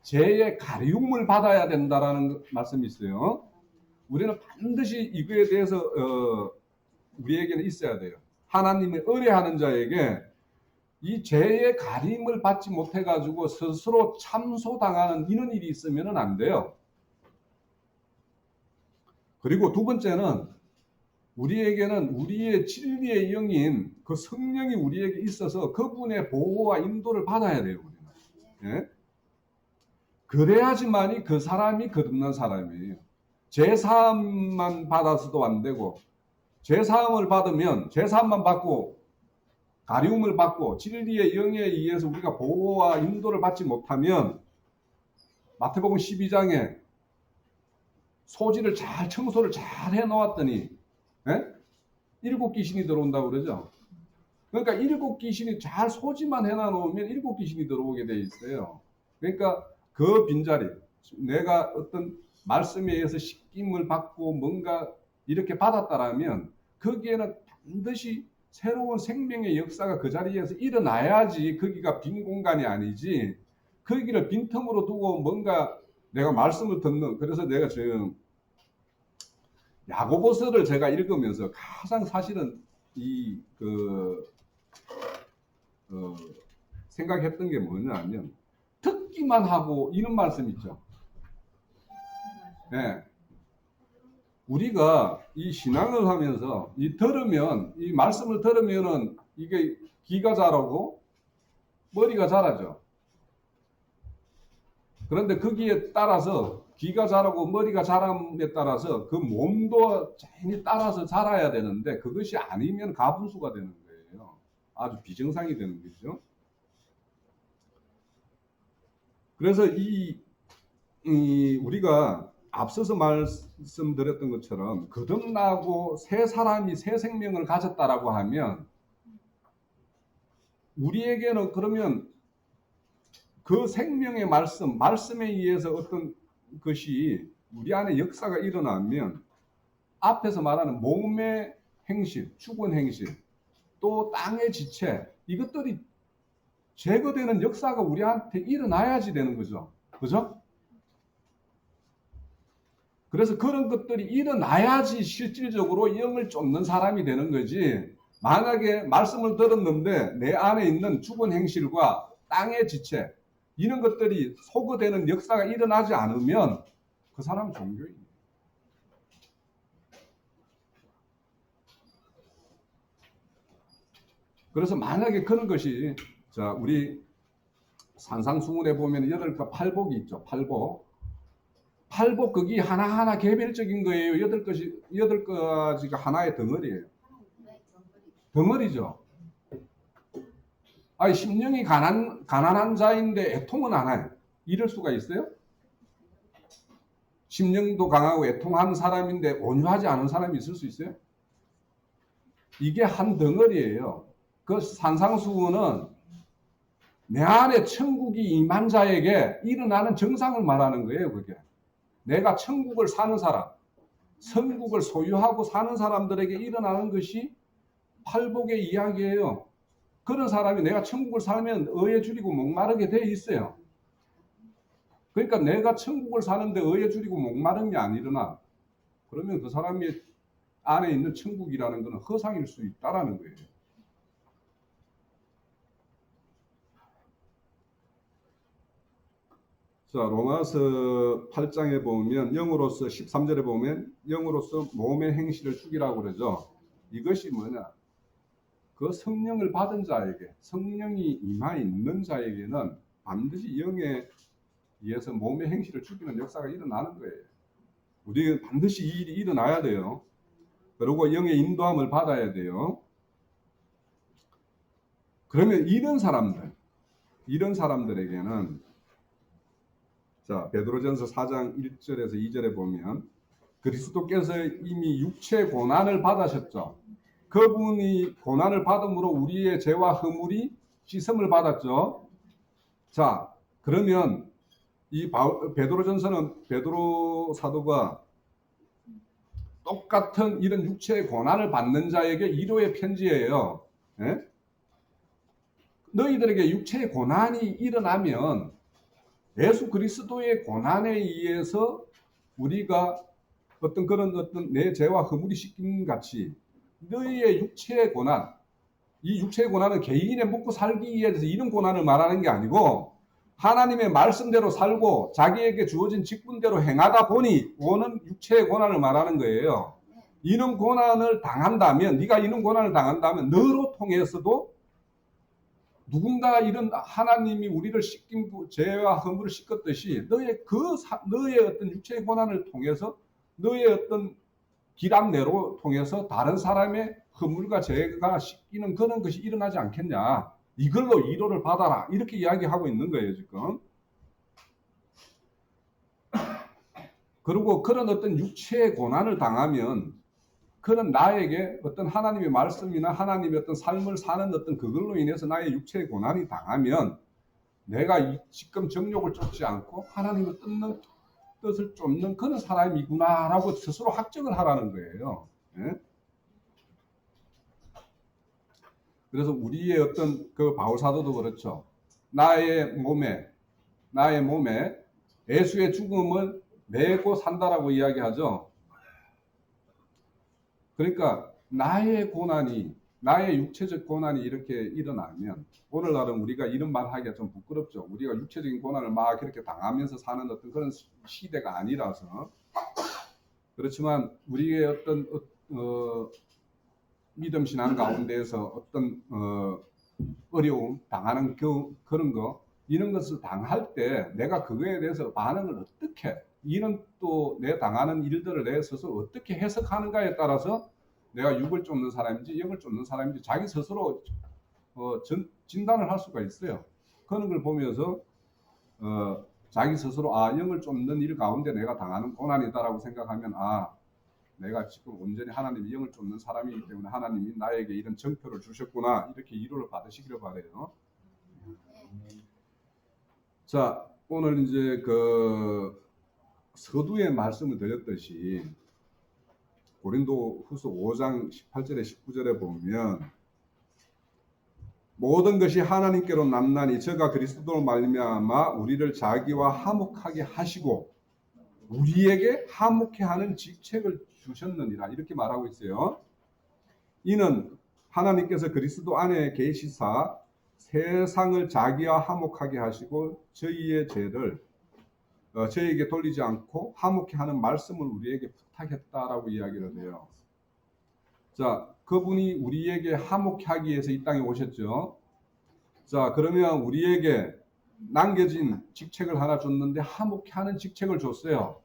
죄의 가리움을 받아야 된다라는 말씀이 있어요. 우리는 반드시 이거에 대해서 우리에게는 있어야 돼요. 하나님의 의뢰하는 자에게 이 죄의 가림을 받지 못해가지고 스스로 참소당하는 이런 일이 있으면 안 돼요. 그리고 두 번째는 우리에게는 우리의 진리의 영인 그 성령이 우리에게 있어서 그분의 보호와 인도를 받아야 돼요. 우리는. 예? 그래야지만이 그 사람이 거듭난 사람이에요. 죄사함만 받아서도 안 되고 죄사함을 받으면 죄사함만 받고 가리움을 받고 진리의 영에 의해서 우리가 보호와 인도를 받지 못하면 마태복음 12장에 소지를 잘 청소를 잘 해놓았더니 7귀신이 들어온다고 그러죠. 그러니까 7귀신이 잘 소지만 해놔놓으면 7귀신이 들어오게 돼 있어요. 그러니까 그 빈자리 내가 어떤 말씀에 의해서 식김을 받고 뭔가 이렇게 받았다라면 거기에는 반드시 새로운 생명의 역사가 그 자리에서 일어나야지 거기가 빈 공간이 아니지 거기를 빈틈으로 두고 뭔가 내가 말씀을 듣는 그래서 내가 지금 야고보서를 제가 읽으면서 가장 사실은 생각했던 게 뭐냐면 듣기만 하고 이런 말씀 있죠. 네. 우리가 이 신앙을 하면서 이 말씀을 들으면은 이게 귀가 자라고 머리가 자라죠. 그런데 거기에 따라서 귀가 자라고 머리가 자람에 따라서 그 몸도 자연히 따라서 자라야 되는데 그것이 아니면 가분수가 되는 거예요. 아주 비정상이 되는 거죠. 그래서 우리가 앞서서 말씀드렸던 것처럼 거듭나고 새 사람이 새 생명을 가졌다라고 하면 우리에게는 그러면 그 생명의 말씀에 의해서 어떤 것이 우리 안에 역사가 일어나면 앞에서 말하는 몸의 행실, 죽은 행실, 또 땅의 지체 이것들이 제거되는 역사가 우리한테 일어나야지 되는 거죠. 그죠? 그래서 그런 것들이 일어나야지 실질적으로 영을 쫓는 사람이 되는 거지. 만약에 말씀을 들었는데 내 안에 있는 죽은 행실과 땅의 지체 이런 것들이 소거되는 역사가 일어나지 않으면 그 사람은 종교인이에요. 그래서 만약에 그런 것이 자 우리 산상수훈에 보면 8가 팔복이 있죠. 팔복 거기 하나하나 개별적인 거예요. 8가지가 하나의 덩어리예요. 덩어리죠. 아니 심령이 가난한 자인데 애통은 안 해요. 이럴 수가 있어요? 심령도 강하고 애통한 사람인데 온유하지 않은 사람이 있을 수 있어요? 이게 한 덩어리예요. 그 산상수훈은 내 안에 천국이 임한 자에게 일어나는 정상을 말하는 거예요. 그게 내가 천국을 사는 사람, 천국을 소유하고 사는 사람들에게 일어나는 것이 팔복의 이야기예요. 그런 사람이 내가 천국을 살면 의에 줄이고 목마르게 돼 있어요. 그러니까 내가 천국을 사는데 의에 줄이고 목마른 게 안 일어나. 그러면 그 사람이 안에 있는 천국이라는 것은 허상일 수 있다라는 거예요. 자, 로마서 8장에 보면 영으로서 13절에 보면 영으로서 몸의 행실을 죽이라고 그러죠. 이것이 뭐냐? 그 성령을 받은 자에게 성령이 임하 있는 자에게는 반드시 영에 의해서 몸의 행실을 죽이는 역사가 일어나는 거예요. 우리는 반드시 이 일이 일어나야 돼요. 그리고 영의 인도함을 받아야 돼요. 그러면 이런 사람들에게는 자, 베드로전서 4장 1절에서 2절에 보면 그리스도께서 이미 육체 고난을 받으셨죠. 그분이 고난을 받음으로 우리의 죄와 허물이 씻음을 받았죠. 자, 그러면 이 베드로전서는 베드로 사도가 똑같은 이런 육체의 고난을 받는 자에게 위로의 편지예요. 예? 너희들에게 육체의 고난이 일어나면 예수 그리스도의 고난에 의해서 우리가 어떤 내 죄와 허물이 씻긴 같이 너희의 육체의 고난, 이 육체의 고난은 개인의 먹고 살기 위해서 이런 고난을 말하는 게 아니고 하나님의 말씀대로 살고 자기에게 주어진 직분대로 행하다 보니 오는 육체의 고난을 말하는 거예요. 이런 고난을 당한다면, 네가 이런 고난을 당한다면 너로 통해서도 누군가 이런 하나님이 우리를 씻긴 죄와 허물을 씻었듯이 너의 어떤 육체의 고난을 통해서 너의 어떤 기람내로 통해서 다른 사람의 허물과 죄가 씻기는 그런 것이 일어나지 않겠냐. 이걸로 위로를 받아라. 이렇게 이야기하고 있는 거예요, 지금. 그리고 그런 어떤 육체의 고난을 당하면 그런 나에게 어떤 하나님의 말씀이나 하나님의 어떤 삶을 사는 어떤 그걸로 인해서 나의 육체의 고난이 당하면 내가 지금 정욕을 쫓지 않고 하나님의 뜻을 쫓는 그런 사람이구나라고 스스로 확정을 하라는 거예요. 예? 그래서 우리의 어떤 그 바울 사도도 그렇죠. 나의 몸에 예수의 죽음을 메고 산다라고 이야기하죠. 그러니까 나의 고난이, 나의 육체적 고난이 이렇게 일어나면 오늘날은 우리가 이런 말 하기가 좀 부끄럽죠. 우리가 육체적인 고난을 막 이렇게 당하면서 사는 어떤 그런 시대가 아니라서. 그렇지만 우리의 어떤 믿음 신앙 가운데에서 어떤 어려움 당하는 그런 거 이런 것을 당할 때 내가 그거에 대해서 반응을 어떻게 이런 또 내 당하는 일들을 내 스스로 어떻게 해석하는가에 따라서 내가 육을 쫓는 사람인지 영을 쫓는 사람인지 자기 스스로 진단을 할 수가 있어요. 그런 걸 보면서 자기 스스로 영을 쫓는 일 가운데 내가 당하는 고난이다라고 생각하면 내가 지금 온전히 하나님의 영을 쫓는 사람이기 때문에 하나님이 나에게 이런 정표를 주셨구나 이렇게 위로를 받으시기를 바라요. 자, 오늘 이제 그 서두에 말씀을 드렸듯이 고린도후서 5장 18절에 19절에 보면 모든 것이 하나님께로 남나니 저가 그리스도로 말미암아 우리를 자기와 화목하게 하시고 우리에게 화목해 하는 직책을 주셨느니라 이렇게 말하고 있어요. 이는 하나님께서 그리스도 안에 계시사 세상을 자기와 화목하게 하시고 저희의 죄를 저희에게 돌리지 않고 화목해 하는 말씀을 우리에게 부탁했다라고 이야기를 해요. 자, 그분이 우리에게 화목해 하기 위해서 이 땅에 오셨죠. 자, 그러면 우리에게 남겨진 직책을 하나 줬는데 화목해 하는 직책을 줬어요.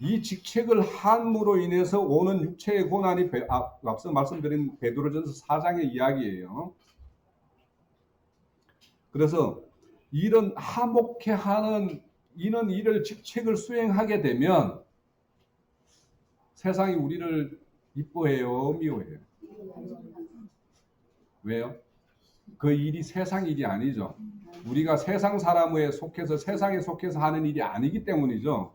이 직책을 함으로 인해서 오는 육체의 고난이 앞서 말씀드린 베드로전서 4장의 이야기예요. 그래서 이런 화목해 하는 이런 일을 직책을 수행하게 되면 세상이 우리를 이뻐해요, 미워해요? 왜요? 그 일이 세상 일이 아니죠. 우리가 세상 사람에 속해서 세상에 속해서 하는 일이 아니기 때문이죠.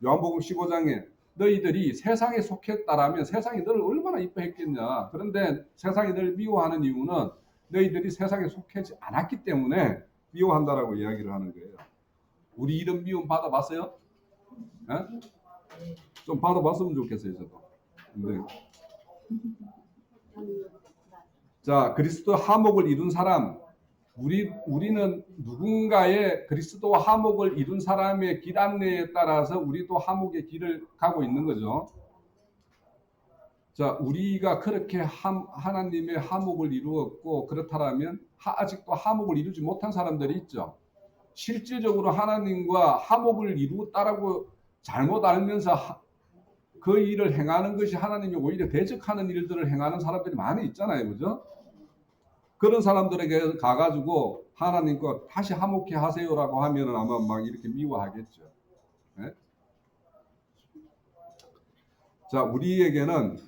요한복음 15장에 너희들이 세상에 속했다라면 세상이 너를 얼마나 이뻐했겠냐. 그런데 세상이 너를 미워하는 이유는 너희들이 세상에 속하지 않았기 때문에 미워한다라고 이야기를 하는 거예요. 우리 이런 미움 받아봤어요? 네? 좀 받아봤으면 좋겠어요, 저도. 네. 자, 그리스도 화목을 이룬 사람, 우리는 누군가의 그리스도와 화목을 이룬 사람의 길 안내에 따라서 우리도 화목의 길을 가고 있는 거죠. 자, 우리가 그렇게 하나님의 화목을 이루었고 그렇다면 아직도 화목을 이루지 못한 사람들이 있죠. 실질적으로 하나님과 화목을 이루었다라고 잘못 알면서 그 일을 행하는 것이 하나님이 오히려 대적하는 일들을 행하는 사람들이 많이 있잖아요. 그죠? 그런 사람들에게 가가지고 하나님과 다시 화목해 하세요라고 하면은 아마 막 이렇게 미워하겠죠. 네? 자, 우리에게는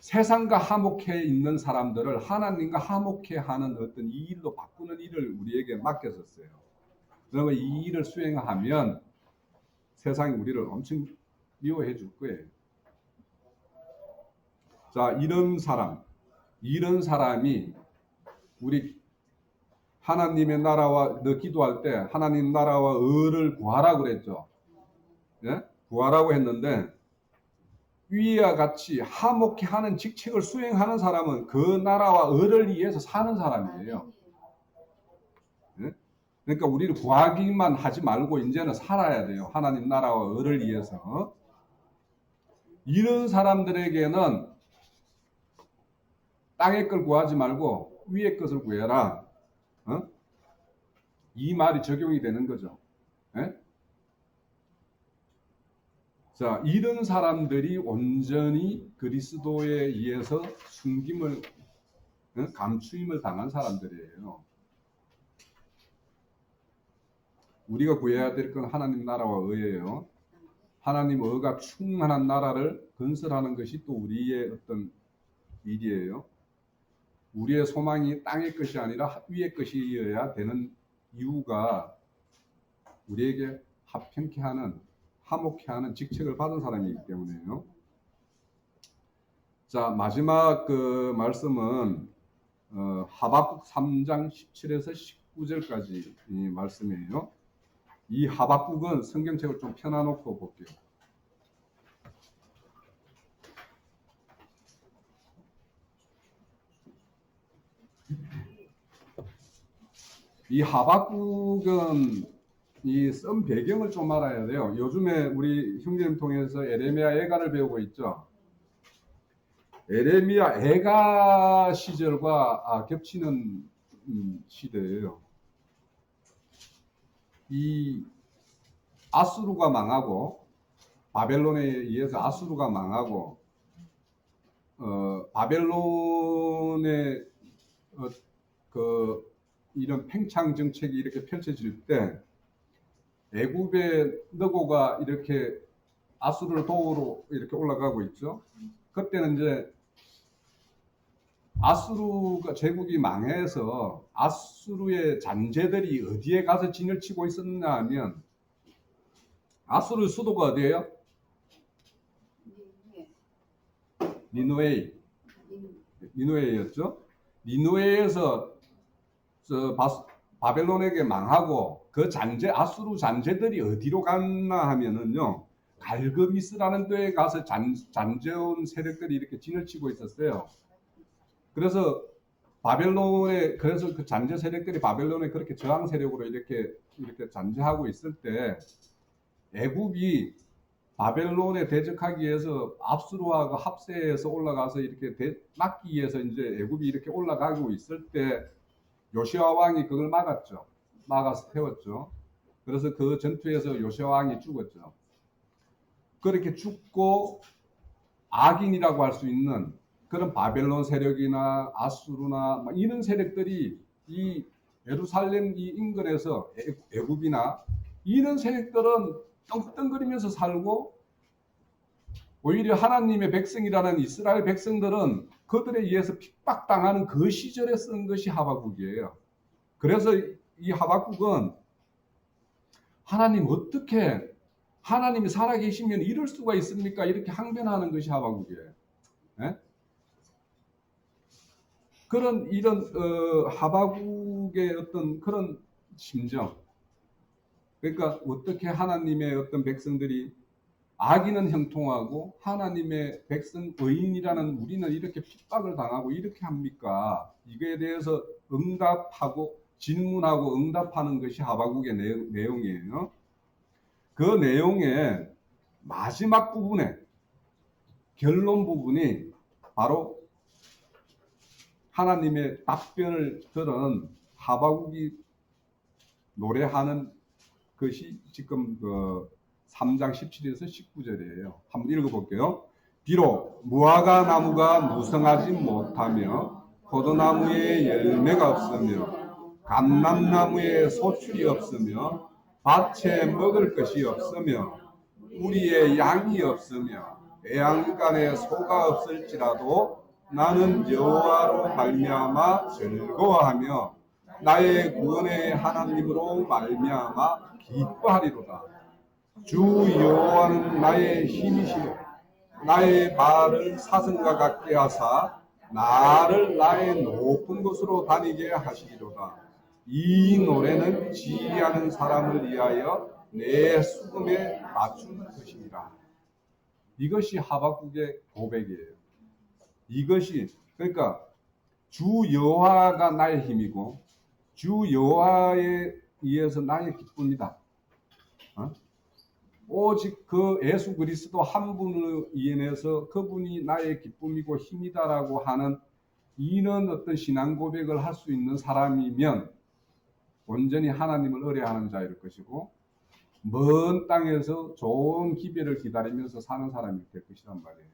세상과 화목해 있는 사람들을 하나님과 화목해 하는 어떤 이 일로 바꾸는 일을 우리에게 맡겼었어요. 그러면 이 일을 수행하면 세상이 우리를 엄청 미워해 줄 거예요. 자, 이런 사람이 우리 하나님의 나라와 너 기도할 때 하나님 나라와 의를 구하라고 그랬죠. 예? 구하라고 했는데 위와 같이 화목해 하는 직책을 수행하는 사람은 그 나라와 의를 위해서 사는 사람이에요. 예? 그러니까 우리를 구하기만 하지 말고 이제는 살아야 돼요. 하나님 나라와 의를 위해서. 이런 사람들에게는 땅의 걸 구하지 말고 위의 것을 구해라. 이 말이 적용이 되는 거죠. 예? 자, 이런 사람들이 온전히 그리스도에 의해서 숨김을, 감추임을 당한 사람들이에요. 우리가 구해야 될 건 하나님 나라와 의예요. 하나님 의가 충만한 나라를 건설하는 것이 또 우리의 어떤 일이에요. 우리의 소망이 땅의 것이 아니라 위의 것이어야 되는 이유가 우리에게 합평케 하는, 화목케 하는 직책을 받은 사람이기 때문에요. 자, 마지막 그 말씀은 하박국 3장 17에서 19절까지 이 말씀이에요. 이 하박국은 성경책을 좀 펴놔놓고 볼게요. 이 하박국은 이 쓴 배경을 좀 알아야 돼요. 요즘에 우리 형제님 통해서 에레미야 애가를 배우고 있죠. 에레미야 애가 시절과 겹치는 시대예요. 이 아수르가 망하고 바벨론에 의해서 아수르가 망하고 바벨론의 이런 팽창 정책이 이렇게 펼쳐질 때 애굽의 너고가 이렇게 아수르 도우로 이렇게 올라가고 있죠. 그때는 이제 아수르가 제국이 망해서 아수르의 잔재들이 어디에 가서 진을 치고 있었냐 하면 아수르 수도가 어디예요? 니누웨였죠. 니누웨에서 바벨론에게 망하고 그 아수르 잔재들이 어디로 갔나 하면은요, 갈그미스라는 데에 가서 잔재온 세력들이 이렇게 진을 치고 있었어요. 그래서 그래서 그 잔재 세력들이 바벨론에 그렇게 저항 세력으로 이렇게 잔재하고 있을 때 애굽이 바벨론에 대적하기 위해서 압수르하고 합세해서 올라가서 이렇게 막기 위해서 이제 애굽이 이렇게 올라가고 있을 때 요시아 왕이 그걸 막아서 태웠죠. 그래서 그 전투에서 요시아 왕이 죽었죠. 그렇게 죽고 악인이라고 할 수 있는 그런 바벨론 세력이나 아수르나 이런 세력들이 이 예루살렘 이 인근에서 애굽이나 이런 세력들은 떵떵거리면서 살고 오히려 하나님의 백성이라는 이스라엘 백성들은 그들에 의해서 핍박당하는 그 시절에 쓴 것이 하박국이에요. 그래서 이 하박국은 하나님 어떻게 하나님이 살아계시면 이럴 수가 있습니까? 이렇게 항변하는 것이 하박국이에요. 네? 이런 하박국의 어떤 그런 심정. 그러니까 어떻게 하나님의 어떤 백성들이 악인은 형통하고 하나님의 백성 의인이라는 우리는 이렇게 핍박을 당하고 이렇게 합니까? 이거에 대해서 응답하고 질문하고 응답하는 것이 하박국의 내용이에요. 그 내용의 마지막 부분에 결론 부분이 바로 하나님의 답변을 들은 하박국이 노래하는 것이 지금 3장 17에서 19절이에요. 한번 읽어볼게요. 비록 무화과 나무가 무성하지 못하며 포도나무에 열매가 없으며 감람나무에 소출이 없으며 밭에 먹을 것이 없으며 우리의 양이 없으며 애양간에 소가 없을지라도 나는 여호와로 말미암아 즐거워하며 나의 구원의 하나님으로 말미암아 기뻐하리로다. 주 여호와는 나의 힘이시요 나의 발을 사슴과 같게 하사 나를 나의 높은 곳으로 다니게 하시리로다. 이 노래는 지혜하는 사람을 위하여 내 수금에 맞춘 것입니다. 이것이 하박국의 고백이에요. 이것이 그러니까 주 여호와가 나의 힘이고 주 여호와에 의해서 나의 기쁨이다. 오직 그 예수 그리스도 한 분을 인해서 그분이 나의 기쁨이고 힘이다라고 하는 이런 어떤 신앙 고백을 할 수 있는 사람이면 온전히 하나님을 의뢰하는 자일 것이고 먼 땅에서 좋은 기별을 기다리면서 사는 사람이 될 것이란 말이에요.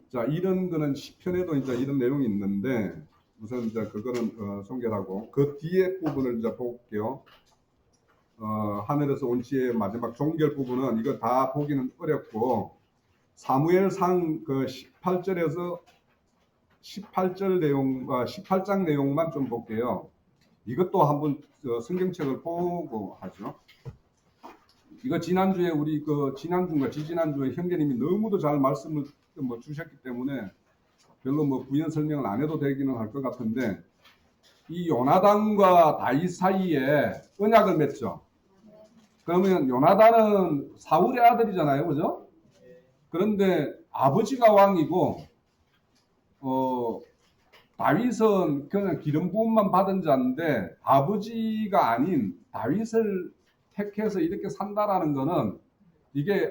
자, 이런 거는 시편에도 이제 이런 내용이 있는데 우선 이제 그거는 소개하고 그 뒤에 부분을 이제 볼게요. 하늘에서 온 지혜의 마지막 종결 부분은 이거 다 보기는 어렵고 사무엘상 그 18절에서 18절 내용, 18장 내용만 좀 볼게요. 이것도 한번 성경책을 보고 하죠. 이거 지난주에 우리 그 지난주인가 지지난주에 형제님이 너무도 잘 말씀을 뭐 주셨기 때문에 별로 뭐 부연 설명을 안 해도 되기는 할 것 같은데 이 요나단과 다윗 사이에 언약을 맺죠. 그러면 요나단은 사울의 아들이잖아요, 그죠? 그런데 아버지가 왕이고 다윗은 그냥 기름 부음만 받은 자인데 아버지가 아닌 다윗을 택해서 이렇게 산다라는 거는 이게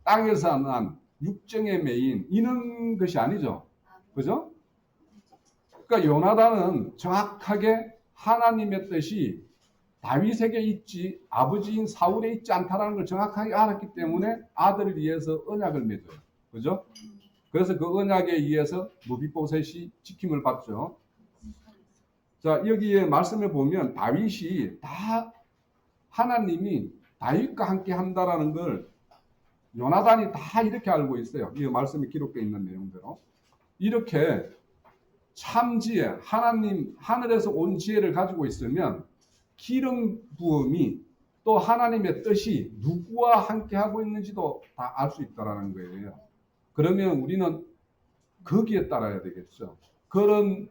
땅에서 난 육정의 매인 이런 것이 아니죠, 그죠? 그러니까 요나단은 정확하게 하나님의 뜻이 다윗에게 있지 아버지인 사울에 있지 않다라는 걸 정확하게 알았기 때문에 아들을 위해서 언약을 맺어요, 그죠? 그래서 그 언약에 의해서 무비보셋이 지킴을 받죠. 자, 여기에 말씀을 보면 다윗이 다 하나님이 다윗과 함께 한다라는 걸 요나단이 다 이렇게 알고 있어요. 이 말씀이 기록되어 있는 내용대로. 이렇게 참 지혜, 하나님 하늘에서 온 지혜를 가지고 있으면 기름 부음이 또 하나님의 뜻이 누구와 함께 하고 있는지도 다 알 수 있다라는 거예요. 그러면 우리는 거기에 따라야 되겠죠. 그런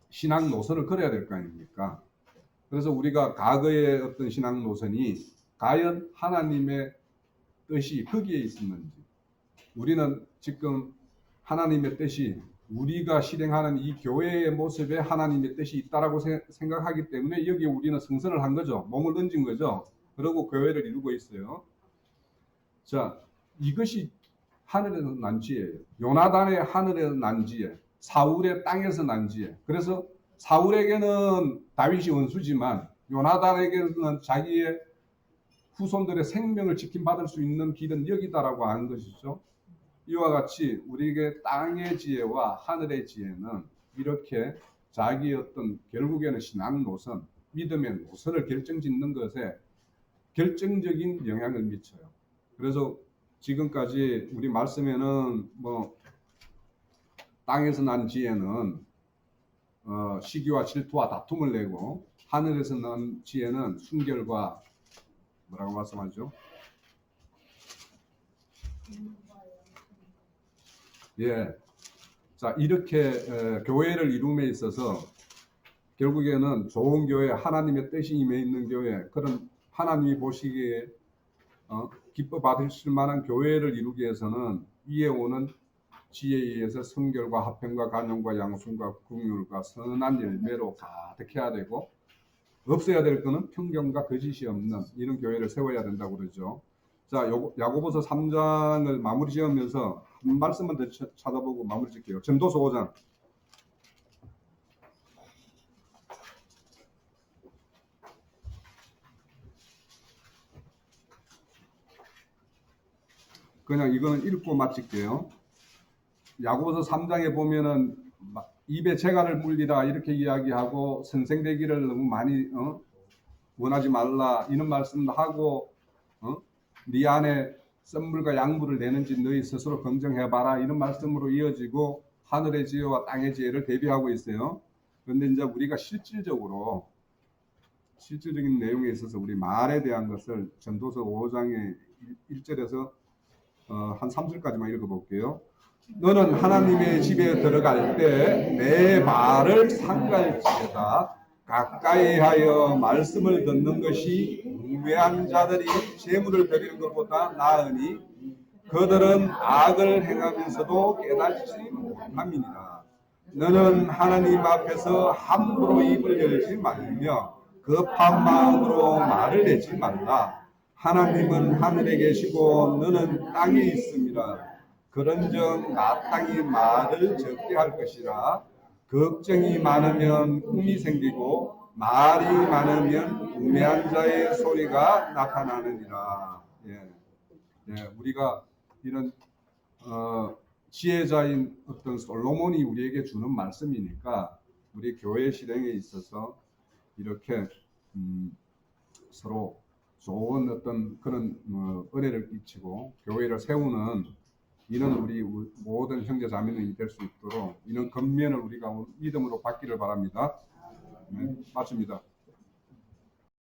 신앙 노선을 걸어야 될 거 아닙니까? 그래서 우리가 과거의 어떤 신앙 노선이 과연 하나님의 뜻이 거기에 있었는지, 우리는 지금 하나님의 뜻이 우리가 실행하는 이 교회의 모습에 하나님의 뜻이 있다라고 생각하기 때문에 여기에 우리는 성선을 한 거죠. 몸을 얹은 거죠. 그리고 교회를 이루고 있어요. 자, 이것이 하늘에서 난 지혜예요. 요나단의 하늘에서 난 지혜, 사울의 땅에서 난 지혜. 그래서 사울에게는 다윗이 원수지만 요나단에게는 자기의 후손들의 생명을 지킴받을 수 있는 길은 여기다라고 하는 것이죠. 이와 같이 우리에게 땅의 지혜와 하늘의 지혜는 이렇게 자기의 어떤 결국에는 신앙 노선, 믿음의 노선을 결정짓는 것에 결정적인 영향을 미쳐요. 그래서 지금까지 우리 말씀에는 뭐 땅에서 난 지혜는 시기와 질투와 다툼을 내고 하늘에서 난 지혜는 순결과 뭐라고 말씀하죠? 예. 자, 이렇게 교회를 이룸에 있어서 결국에는 좋은 교회, 하나님의 뜻이 임해 있는 교회, 그런 하나님이 보시기에 기뻐 받으실 만한 교회를 이루기 위해서는 위에 오는 지혜에 의해서 성결과 화평과 간용과 양순과 긍휼과 선한 열매로 가득해야 되고, 없어야 될 거는 편견과 거짓이 없는 이런 교회를 세워야 된다고 그러죠. 자, 야고보서 3장을 마무리 지으면서 한 말씀만 더 찾아보고 마무리 짓게요. 전도서 5장. 그냥 이거는 읽고 마칠게요. 야고보서 3장에 보면은 입에 재갈을 물리라 이렇게 이야기하고 선생되기를 너무 많이 원하지 말라 이런 말씀도 하고 네 안에 썬물과 양물을 내는지 너희 스스로 검증해봐라 이런 말씀으로 이어지고 하늘의 지혜와 땅의 지혜를 대비하고 있어요. 그런데 이제 우리가 실질적인 내용에 있어서 우리 말에 대한 것을 전도서 5장의 1절에서 한 3절까지만 읽어볼게요. 너는 하나님의 집에 들어갈 때 내 말을 상갈지에다 가까이 하여 말씀을 듣는 것이 우매한 자들이 재물을 드리는 것보다 나으니 그들은 악을 행하면서도 깨닫지 못함이니라. 너는 하나님 앞에서 함부로 입을 열지 말며 급한 마음으로 말을 내지 말라. 하나님은 하늘에 계시고 너는 땅에 있습니다. 그런즉 마땅히 말을 적게 할 것이라. 걱정이 많으면 꿈이 생기고 말이 많으면 우매한 자의 소리가 나타나느니라. 우리가 이런 지혜자인 어떤 솔로몬이 우리에게 주는 말씀이니까 우리 교회 실행에 있어서 이렇게 서로 좋은 어떤 그런 은혜를 끼치고 교회를 세우는 이런 우리 모든 형제 자매님이 될 수 있도록 이런 겉면을 우리가 믿음으로 받기를 바랍니다. 네, 마칩니다.